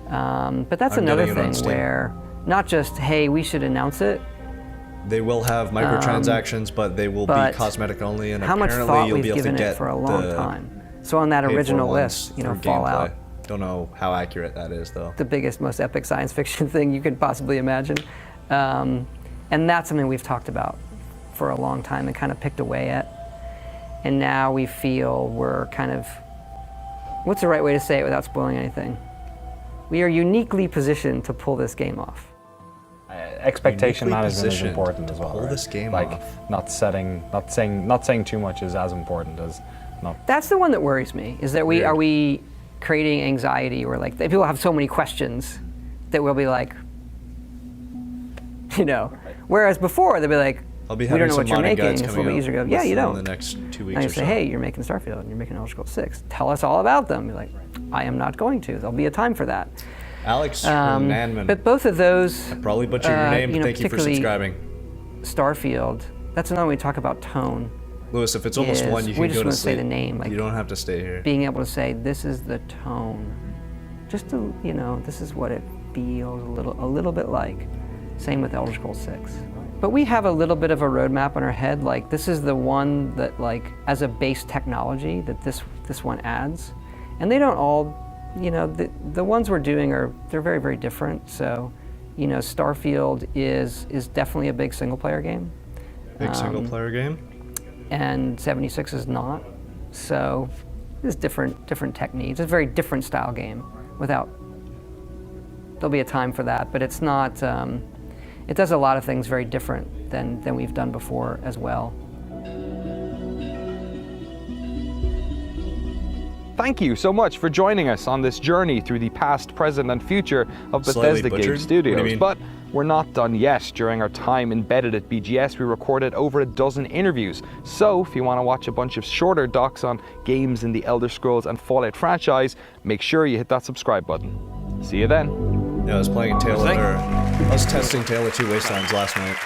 Speaker 4: But that's
Speaker 1: I'm
Speaker 4: another
Speaker 1: getting it on
Speaker 4: thing
Speaker 1: Steam.
Speaker 4: where not just, hey, we should announce it.
Speaker 1: They will have microtransactions, but they will be
Speaker 4: but
Speaker 1: cosmetic only, and
Speaker 4: how much
Speaker 1: apparently
Speaker 4: thought
Speaker 1: you'll
Speaker 4: we've
Speaker 1: be able
Speaker 4: given
Speaker 1: to
Speaker 4: it
Speaker 1: get
Speaker 4: for a long
Speaker 1: the
Speaker 4: time. So on that
Speaker 1: paid for
Speaker 4: original
Speaker 1: ones
Speaker 4: list, you know,
Speaker 1: through
Speaker 4: Fallout.
Speaker 1: gameplay. Don't know how accurate that is, though.
Speaker 4: The biggest, most epic science fiction thing you could possibly imagine. And that's something we've talked about for a long time and kind of picked away at. And now we feel we're kind of, what's the right way to say it without spoiling anything? We are uniquely positioned to pull this game off.
Speaker 12: Expectation
Speaker 1: Uniquely
Speaker 12: management is
Speaker 1: positioned
Speaker 12: important as
Speaker 1: to
Speaker 12: well.
Speaker 1: pull
Speaker 12: right?
Speaker 1: this game
Speaker 12: like
Speaker 1: off.
Speaker 12: not saying too much is as important as not.
Speaker 4: That's the one that worries me, is that are we creating anxiety, or like people have so many questions that we'll be like, you know, whereas before they'll be like,
Speaker 1: I'll be
Speaker 4: we
Speaker 1: having
Speaker 4: don't know what
Speaker 1: some
Speaker 4: you're
Speaker 1: modding
Speaker 4: making.
Speaker 1: guides
Speaker 4: It's a little
Speaker 1: coming
Speaker 4: bit
Speaker 1: out
Speaker 4: easier to go, yeah, you
Speaker 1: within
Speaker 4: don't.
Speaker 1: the next 2 weeks
Speaker 4: And you
Speaker 1: or
Speaker 4: say,
Speaker 1: so.
Speaker 4: hey, you're making Starfield and you're making Elder Scrolls 6. Tell us all about them. You're like, I am not going to. There'll be a time for that.
Speaker 1: Alex Hernandman.
Speaker 4: But both of those,
Speaker 1: I probably butchered your name, but thank you for
Speaker 4: particularly
Speaker 1: subscribing.
Speaker 4: Starfield, That's another way we talk about tone.
Speaker 1: Lewis, if it's almost one, you
Speaker 4: We
Speaker 1: can
Speaker 4: just
Speaker 1: go to
Speaker 4: want to say
Speaker 1: sleep.
Speaker 4: the name. Like
Speaker 1: You don't have to stay here.
Speaker 4: being able to say, this is the tone. Just to, this is what it feels a little bit like. Same with Elder Scrolls 6. But we have a little bit of a roadmap in our head. Like, this is the one that, like, as a base technology that this one adds. And they don't all, the ones we're doing they're very, very different. So, Starfield is definitely a big single-player game.
Speaker 1: Big single-player game?
Speaker 4: And 76 is not. So there's different techniques. It's a very different style game. There'll be a time for that, but it's not. It does a lot of things very different than we've done before as well.
Speaker 5: Thank you so much for joining us on this journey through the past, present, and future of
Speaker 1: Slightly
Speaker 5: Bethesda Game
Speaker 1: butchered?
Speaker 5: Studios.
Speaker 1: What do you mean?
Speaker 5: But we're not done yet. During our time embedded at BGS, we recorded over a dozen interviews. So if you want to watch a bunch of shorter docs on games in the Elder Scrolls and Fallout franchise, make sure you hit that subscribe button. See you then.
Speaker 1: Yeah, I was playing I was testing Tale of Two Wastelands last night.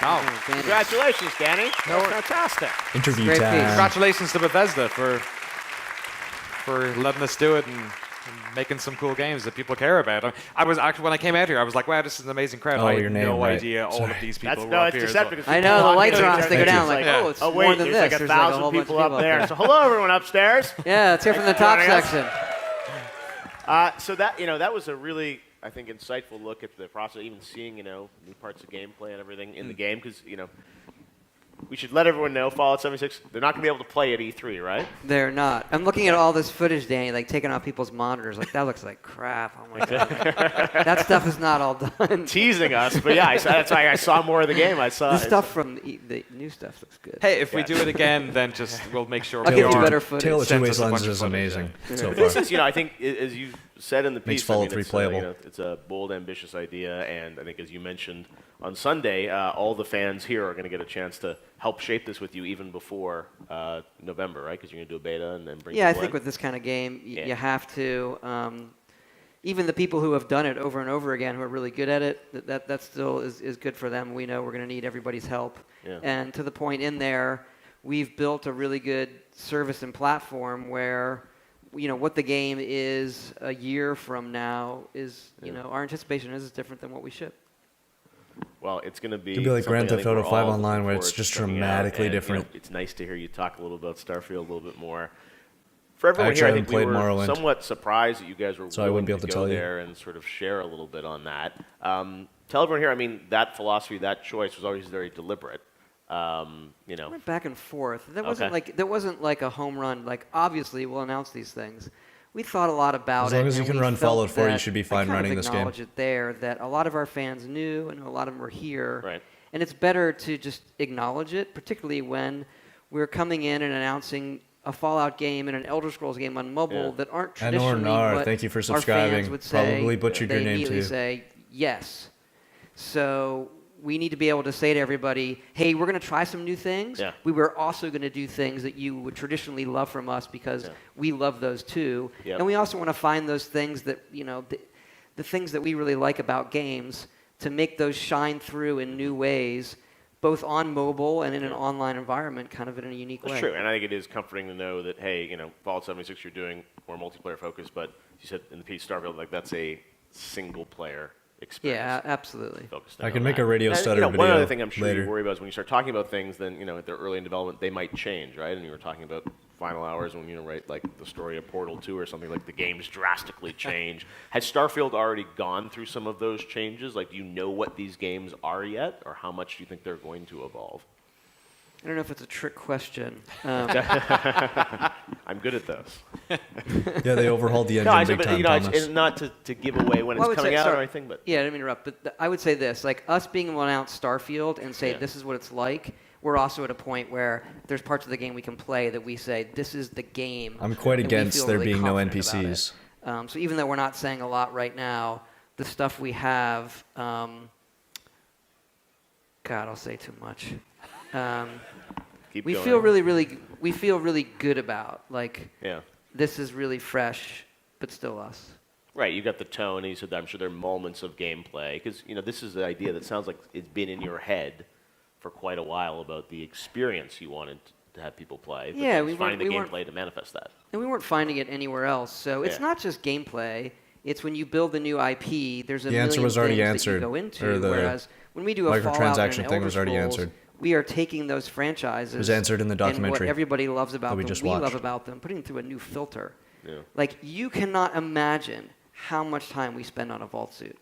Speaker 3: Oh,
Speaker 2: Congratulations, Danny. That was fantastic.
Speaker 1: Interview time.
Speaker 3: Congratulations to Bethesda for letting us do it and making some cool games that people care about. I was actually, when I came out here, I was like, wow, this is an amazing crowd.
Speaker 1: Oh,
Speaker 3: I
Speaker 1: your
Speaker 3: had
Speaker 1: name,
Speaker 3: no
Speaker 1: right.
Speaker 3: idea all of these people were
Speaker 2: No,
Speaker 3: up
Speaker 2: it's
Speaker 3: here.
Speaker 2: deceptive.
Speaker 4: I know, the lights are on, so they go down like,
Speaker 2: oh,
Speaker 4: it's
Speaker 2: oh,
Speaker 4: more
Speaker 2: wait,
Speaker 4: than
Speaker 2: there's
Speaker 4: this.
Speaker 2: like
Speaker 4: There's like a
Speaker 2: 1,000
Speaker 4: whole bunch of
Speaker 2: people up
Speaker 4: people
Speaker 2: there.
Speaker 4: up
Speaker 2: So hello, everyone upstairs.
Speaker 4: Yeah, let's hear from the top
Speaker 2: Joining us.
Speaker 4: section.
Speaker 2: So that was a really, I think, insightful look at the process, even seeing, new parts of gameplay and everything in the game, because, we should let everyone know, Fallout 76, they're not going to be able to play at E3, right?
Speaker 4: They're not. I'm looking at all this footage, Danny, like taking off people's monitors. Like, that looks like crap. Oh my God. That stuff is not all done.
Speaker 2: Teasing us, but yeah, that's why I saw more of the game. I saw
Speaker 4: the stuff from the new stuff looks good.
Speaker 3: Hey, if we do it again, then we'll make sure
Speaker 4: I'll give you better footage.
Speaker 1: Tale of Two
Speaker 3: Sends us a bunch
Speaker 1: Wastelands
Speaker 3: of
Speaker 1: is
Speaker 3: footage,
Speaker 1: amazing so far.
Speaker 2: This is, I think, as you said in the piece,
Speaker 1: Makes Fallout 3
Speaker 2: it's,
Speaker 1: playable.
Speaker 2: It's a bold, ambitious idea, and I think, as you mentioned on Sunday, all the fans here are going to get a chance to help shape this with you even before November, right? Because you're going to do a beta and then bring
Speaker 4: Yeah, I
Speaker 2: people
Speaker 4: think
Speaker 2: in.
Speaker 4: with this kind of game, you have to. Even the people who have done it over and over again, who are really good at it, that still is good for them. We know we're going to need everybody's help.
Speaker 2: Yeah.
Speaker 4: And to the point in there, we've built a really good service and platform where, what the game is a year from now is, our anticipation is different than what we ship.
Speaker 2: Well, it's going to be.
Speaker 1: It'll be like
Speaker 2: something
Speaker 1: Grand
Speaker 2: I
Speaker 1: Theft
Speaker 2: think
Speaker 1: Auto
Speaker 2: we're
Speaker 1: 5
Speaker 2: all
Speaker 1: Online,
Speaker 2: looking
Speaker 1: where it's
Speaker 2: forward
Speaker 1: just
Speaker 2: to checking out,
Speaker 1: dramatically
Speaker 2: and,
Speaker 1: different.
Speaker 2: It's nice to hear you talk a little about Starfield a little bit more. For everyone
Speaker 1: Actually,
Speaker 2: here,
Speaker 1: I
Speaker 2: I think
Speaker 1: haven't
Speaker 2: we
Speaker 1: played
Speaker 2: were
Speaker 1: Morrowind,
Speaker 2: somewhat surprised that you guys were
Speaker 1: so I
Speaker 2: willing
Speaker 1: wouldn't be able to
Speaker 2: go
Speaker 1: tell you.
Speaker 2: there and sort of share a little bit on that. Tell everyone here, that philosophy, that choice was always very deliberate.
Speaker 4: Went back and forth. That wasn't like a home run. Like, obviously, we'll announce these things. We thought a lot about it.
Speaker 1: As long as you
Speaker 4: and
Speaker 1: can
Speaker 4: we
Speaker 1: run
Speaker 4: felt
Speaker 1: Fallout 4, you
Speaker 4: that-
Speaker 1: should be fine
Speaker 4: I
Speaker 1: running this game.
Speaker 4: acknowledge it there that a lot of our fans knew and a lot of them were here.
Speaker 2: Right.
Speaker 4: And it's better to just acknowledge it, particularly when we're coming in and announcing a Fallout game and an Elder Scrolls game on mobile that aren't traditionally what
Speaker 1: thank you for
Speaker 4: our
Speaker 1: subscribing.
Speaker 4: fans would say.
Speaker 1: Probably butchered your
Speaker 4: They
Speaker 1: name
Speaker 4: immediately
Speaker 1: too.
Speaker 4: say yes. So we need to be able to say to everybody, hey, we're going to try some new things.
Speaker 2: Yeah.
Speaker 4: We were also going to do things that you would traditionally love from us because we love those too.
Speaker 2: Yep.
Speaker 4: And we also want to find those things that, the things that we really like about games to make those shine through in new ways, both on mobile and in an online environment, kind of in a unique way.
Speaker 2: That's true, and I think it is comforting to know that, hey, Fallout 76, you're doing more multiplayer focus, but you said in the piece Starfield, that's a single-player experience.
Speaker 4: Yeah, absolutely.
Speaker 1: I can make a radio stutter video
Speaker 2: one other thing I'm sure
Speaker 1: later.
Speaker 2: you worry about is when you start talking about things, then, if they're early in development, they might change, right? And you were talking about final hours when, write like the story of Portal 2 or something, like the games drastically change. Has Starfield already gone through some of those changes? Like, do you know what these games are yet, or how much do you think they're going to evolve?
Speaker 4: I don't know if it's a trick question.
Speaker 2: I'm good at those.
Speaker 1: Yeah, they overhauled the engine big time, Thomas.
Speaker 2: It's not to give away when it's coming out or anything, but
Speaker 4: yeah, I didn't mean to interrupt. But I would say this: like us being able to announce Starfield and say this is what it's like. We're also at a point where there's parts of the game we can play that we say this is the game.
Speaker 1: I'm quite
Speaker 4: and we
Speaker 1: against
Speaker 4: feel
Speaker 1: there
Speaker 4: really
Speaker 1: being no
Speaker 4: confident about
Speaker 1: NPCs.
Speaker 4: it. So even though we're not saying a lot right now, the stuff we have, God, I'll say too much. We
Speaker 2: going.
Speaker 4: feel really good about. Like,
Speaker 2: yeah.
Speaker 4: This is really fresh, but still us.
Speaker 2: Right, you got the tone, and you said I'm sure there are moments of gameplay, because this is the idea that sounds like it's been in your head for quite a while about the experience you wanted to have people play. But
Speaker 4: Yeah,
Speaker 2: we finding the gameplay to manifest that.
Speaker 4: And we weren't finding it anywhere else. So it's not just gameplay. It's when you build a new IP, there's a
Speaker 1: The answer
Speaker 4: million
Speaker 1: was already
Speaker 4: things
Speaker 1: answered,
Speaker 4: that you go into.
Speaker 1: or the
Speaker 4: Whereas when we do a Fallout
Speaker 1: microtransaction
Speaker 4: and an
Speaker 1: thing was
Speaker 4: Elder
Speaker 1: already
Speaker 4: Scrolls,
Speaker 1: answered.
Speaker 4: we are taking those franchises.
Speaker 1: It was answered in the
Speaker 4: and what
Speaker 1: documentary
Speaker 4: everybody loves about
Speaker 1: that we
Speaker 4: them,
Speaker 1: just
Speaker 4: we
Speaker 1: watched.
Speaker 4: love about them, putting them through a new filter.
Speaker 2: Yeah.
Speaker 4: Like, you cannot imagine how much time we spend on a vault suit.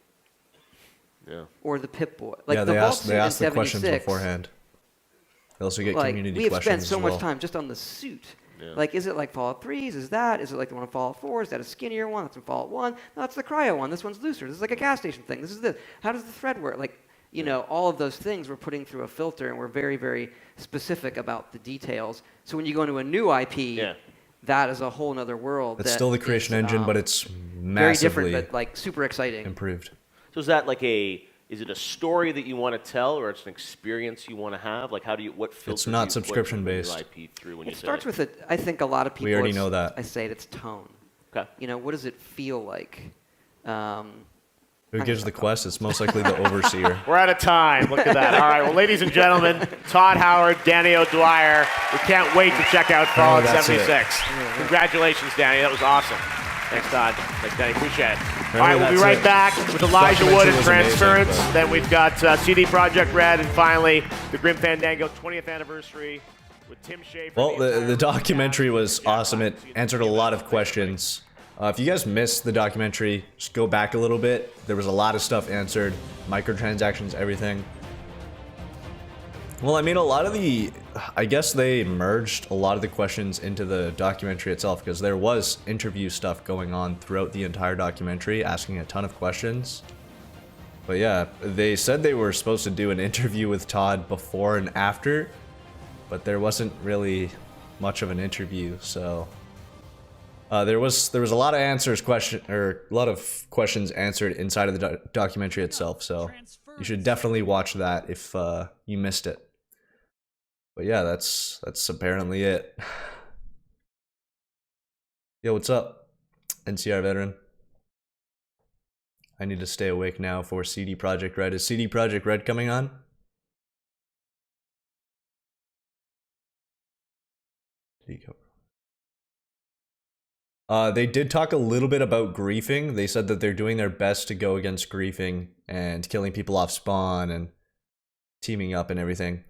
Speaker 2: Yeah.
Speaker 4: Or the Pip-Boy. Like,
Speaker 1: yeah,
Speaker 4: the
Speaker 1: they
Speaker 4: vault
Speaker 1: asked,
Speaker 4: suit
Speaker 1: they
Speaker 4: in
Speaker 1: asked the questions
Speaker 4: 76,
Speaker 1: beforehand. They also get
Speaker 4: like,
Speaker 1: community
Speaker 4: we have
Speaker 1: questions
Speaker 4: spent so
Speaker 1: as
Speaker 4: much
Speaker 1: well.
Speaker 4: time just on the suit.
Speaker 2: Yeah.
Speaker 4: Like, is it like Fallout 3's? Is it like the one in Fallout 4? Is that a skinnier one? That's in Fallout 1? No, that's the cryo one. This one's looser. This is like a gas station thing. This is this. How does the thread work? Like, you know, all of those things we're putting through a filter, and we're very, very specific about the details. So when you go into a new IP, that is a whole nother world.
Speaker 1: It's
Speaker 4: that
Speaker 1: still the creation
Speaker 4: is,
Speaker 1: engine, but it's
Speaker 4: very
Speaker 1: massively
Speaker 4: different, but like super exciting.
Speaker 1: improved.
Speaker 2: So is that like is it a story that you want to tell, or it's an experience you want to have? Like, what filter
Speaker 1: It's
Speaker 2: do
Speaker 1: not
Speaker 2: you put
Speaker 1: subscription
Speaker 2: your
Speaker 1: based.
Speaker 2: IP through when
Speaker 4: It
Speaker 2: you say
Speaker 4: starts
Speaker 2: it?
Speaker 4: with I think a lot of people.
Speaker 1: We already know that.
Speaker 4: I say it's tone.
Speaker 2: Okay.
Speaker 4: You know, what does it feel like?
Speaker 1: Who gives the quest? It's most likely the overseer.
Speaker 2: We're out of time. Look at that. All right. Well, ladies and gentlemen, Todd Howard, Danny O'Dwyer. We can't wait to check out Fallout 76. Congratulations, Danny. That was awesome. Thanks, Todd. Thanks, Danny. Appreciate it. All right, we'll be right back with Elijah Wood and Transference. Then we've got CD Projekt Red, and finally the Grim Fandango 20th anniversary with Tim Schafer.
Speaker 1: Well, the documentary was awesome. It answered a lot of questions. If you guys missed the documentary, just go back a little bit. There was a lot of stuff answered. Microtransactions, everything. Well, I mean, I guess they merged a lot of the questions into the documentary itself, because there was interview stuff going on throughout the entire documentary, asking a ton of questions. But yeah, they said they were supposed to do an interview with Todd before and after, but there wasn't really much of an interview, so there was a lot of a lot of questions answered inside of the documentary itself. So you should definitely watch that if you missed it. But yeah, that's apparently it. Yo, what's up, NCR veteran? I need to stay awake now for CD Projekt Red. Is CD Projekt Red coming on? They did talk a little bit about griefing. They said that they're doing their best to go against griefing and killing people off spawn and teaming up and everything.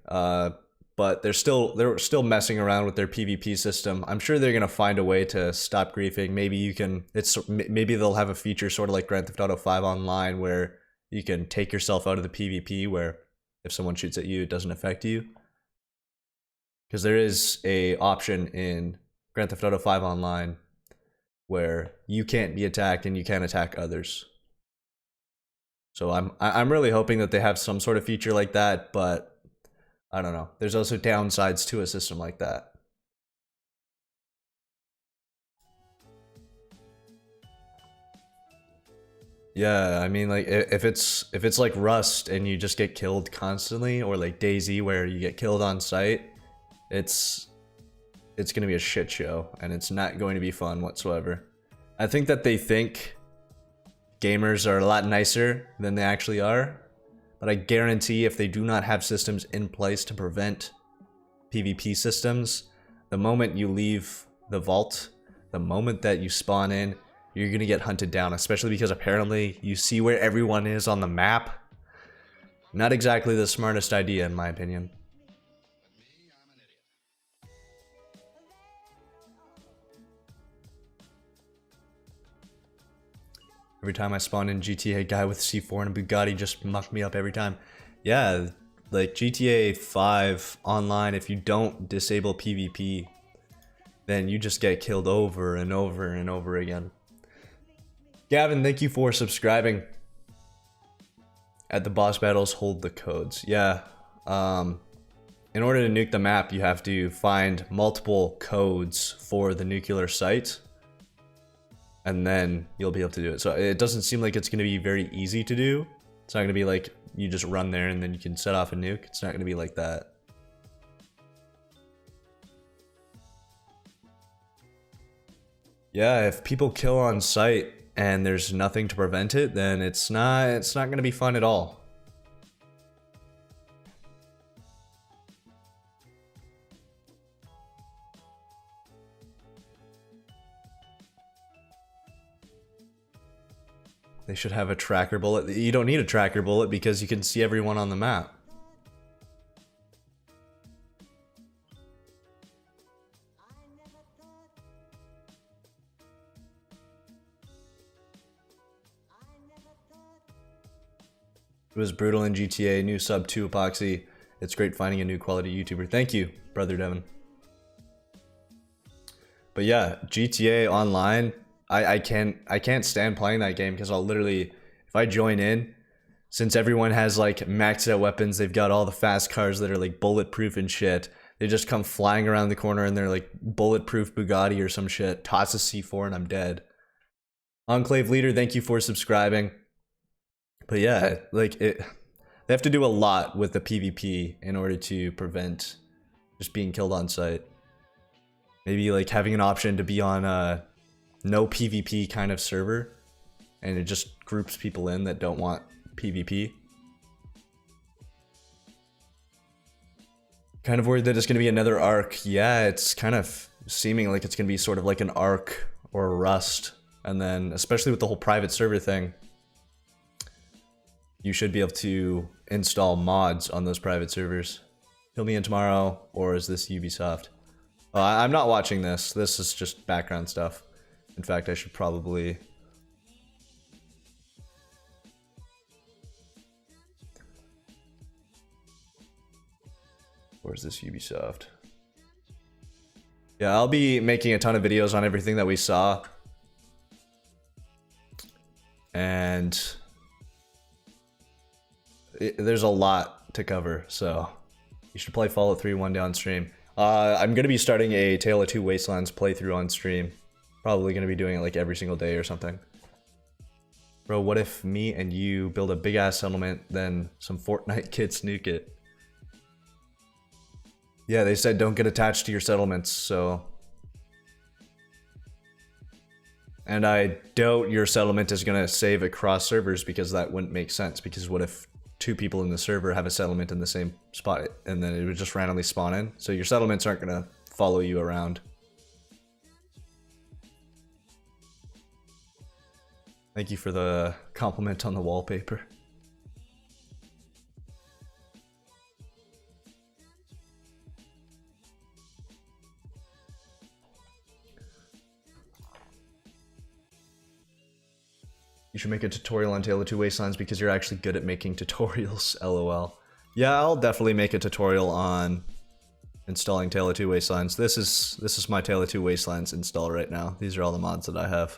Speaker 1: But they're still messing around with their PvP system. I'm sure they're gonna find a way to stop griefing. Maybe they'll have a feature sort of like Grand Theft Auto 5 Online, where you can take yourself out of the PvP, where if someone shoots at you, it doesn't affect you. Because there is a option in Grand Theft Auto 5 Online where you can't be attacked and you can't attack others. So I'm really hoping that they have some sort of feature like that, but I don't know. There's also downsides to a system like that. Yeah, I mean, like, if it's like Rust and you just get killed constantly, or like DayZ where you get killed on sight, it's gonna be a shit show, and it's not going to be fun whatsoever. I think that they think gamers are a lot nicer than they actually are, but I guarantee if they do not have systems in place to prevent PvP systems, the moment you leave the vault, the moment that you spawn in, you're gonna get hunted down, especially because apparently you see where everyone is on the map. Not exactly the smartest idea, in my opinion. Every time I spawn in GTA, a guy with C4 and a Bugatti just mucked me up every time. Yeah, like GTA 5 online, if you don't disable PvP, then you just get killed over and over and over again. Gavin, thank you for subscribing. At the boss battles, hold the codes. Yeah, in order to nuke the map, you have to find multiple codes for the nuclear site, and then you'll be able to do it. So it doesn't seem like it's going to be very easy to do. It's not going to be like you just run there and then you can set off a nuke. It's not going to be like that. Yeah, if people kill on sight and there's nothing to prevent it, then it's not going to be fun at all. They should have a tracker bullet. You don't need a tracker bullet because you can see everyone on the map. It was brutal in GTA, new sub 2 epoxy. It's great finding a new quality YouTuber. Thank you, brother Devin. But yeah, GTA Online, I can't stand playing that game because I'll literally, if I join in, since everyone has like maxed out weapons, they've got all the fast cars that are like bulletproof and shit. They just come flying around the corner and they're like bulletproof Bugatti or some shit. Toss a C4 and I'm dead. Enclave Leader, thank you for subscribing. But yeah, like they have to do a lot with the PvP in order to prevent just being killed on sight. Maybe like having an option to be on a no PvP kind of server, and it just groups people in that don't want PvP. Kind of worried that it's going to be another Ark. Yeah, it's kind of seeming like it's going to be sort of like an Ark or a Rust, and then especially with the whole private server thing, you should be able to install mods on those private servers. Fill me in tomorrow, or is this Ubisoft? I'm not watching this. This is just background stuff. In fact, I should probably... Where's this Ubisoft? Yeah, I'll be making a ton of videos on everything that we saw. And... there's a lot to cover, so you should play Fallout 3 one day on stream. I'm going to be starting a Tale of Two Wastelands playthrough on stream. Probably going to be doing it like every single day or something. Bro, what if me and you build a big ass settlement, then some Fortnite kids nuke it? Yeah, they said don't get attached to your settlements, so... And I doubt your settlement is going to save across servers because that wouldn't make sense, because what if two people in the server have a settlement in the same spot and then it would just randomly spawn in? So your settlements aren't going to follow you around. Thank you for the compliment on the wallpaper. You should make a tutorial on Tale of Two Wastelands because you're actually good at making tutorials, lol. Yeah, I'll definitely make a tutorial on installing Tale of Two Wastelands. This is my Tale of Two Wastelands install right now. These are all the mods that I have.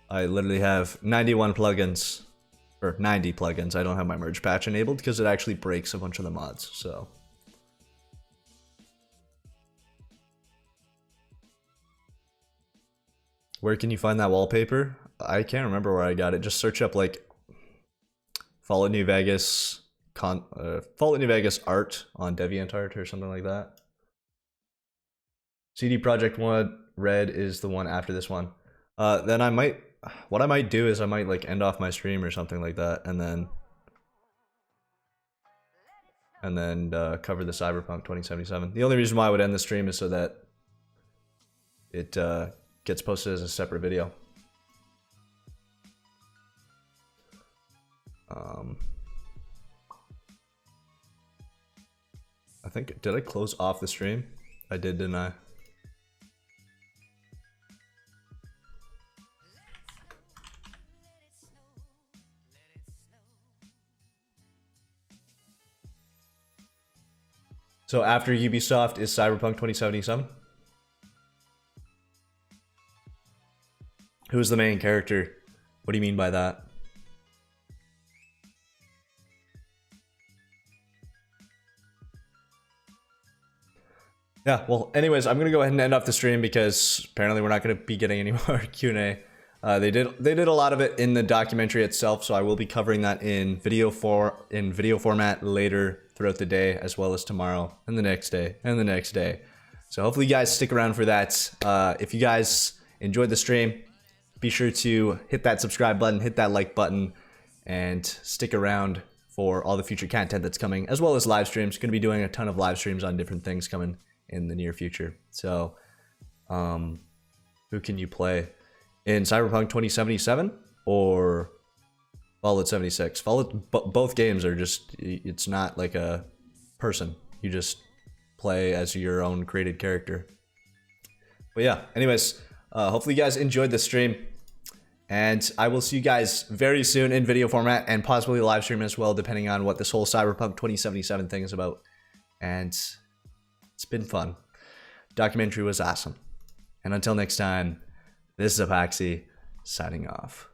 Speaker 1: I literally have 91 plugins, or 90 plugins. I don't have my merge patch enabled because it actually breaks a bunch of the mods, so. Where can you find that wallpaper? I can't remember where I got it. Just search up like Fallout New Vegas Fallout New Vegas art on DeviantArt or something like that. CD Projekt Red is the one after this one. Then what I might do is I might like end off my stream or something like that, and then cover the Cyberpunk 2077. The only reason why I would end the stream is so that it gets posted as a separate video. I think, did I close off the stream? I did, didn't I? So after Ubisoft is Cyberpunk 2077? Who's the main character? What do you mean by that? Yeah, well, anyways, I'm gonna go ahead and end off the stream because apparently we're not gonna be getting any more Q&A. They did a lot of it in the documentary itself, so I will be covering that in video format later throughout the day, as well as tomorrow and the next day and the next day. So hopefully you guys stick around for that. If you guys enjoyed the stream, be sure to hit that subscribe button, hit that like button, and stick around for all the future content that's coming, as well as live streams. Going to be doing a ton of live streams on different things coming in the near future. So, who can you play in Cyberpunk 2077 or Fallout 76. Both games are just, it's not like a person. You just play as your own created character. But yeah, anyways, hopefully you guys enjoyed the stream. And I will see you guys very soon in video format and possibly live stream as well, depending on what this whole Cyberpunk 2077 thing is about. And it's been fun. Documentary was awesome. And until next time, this is Apaxi signing off.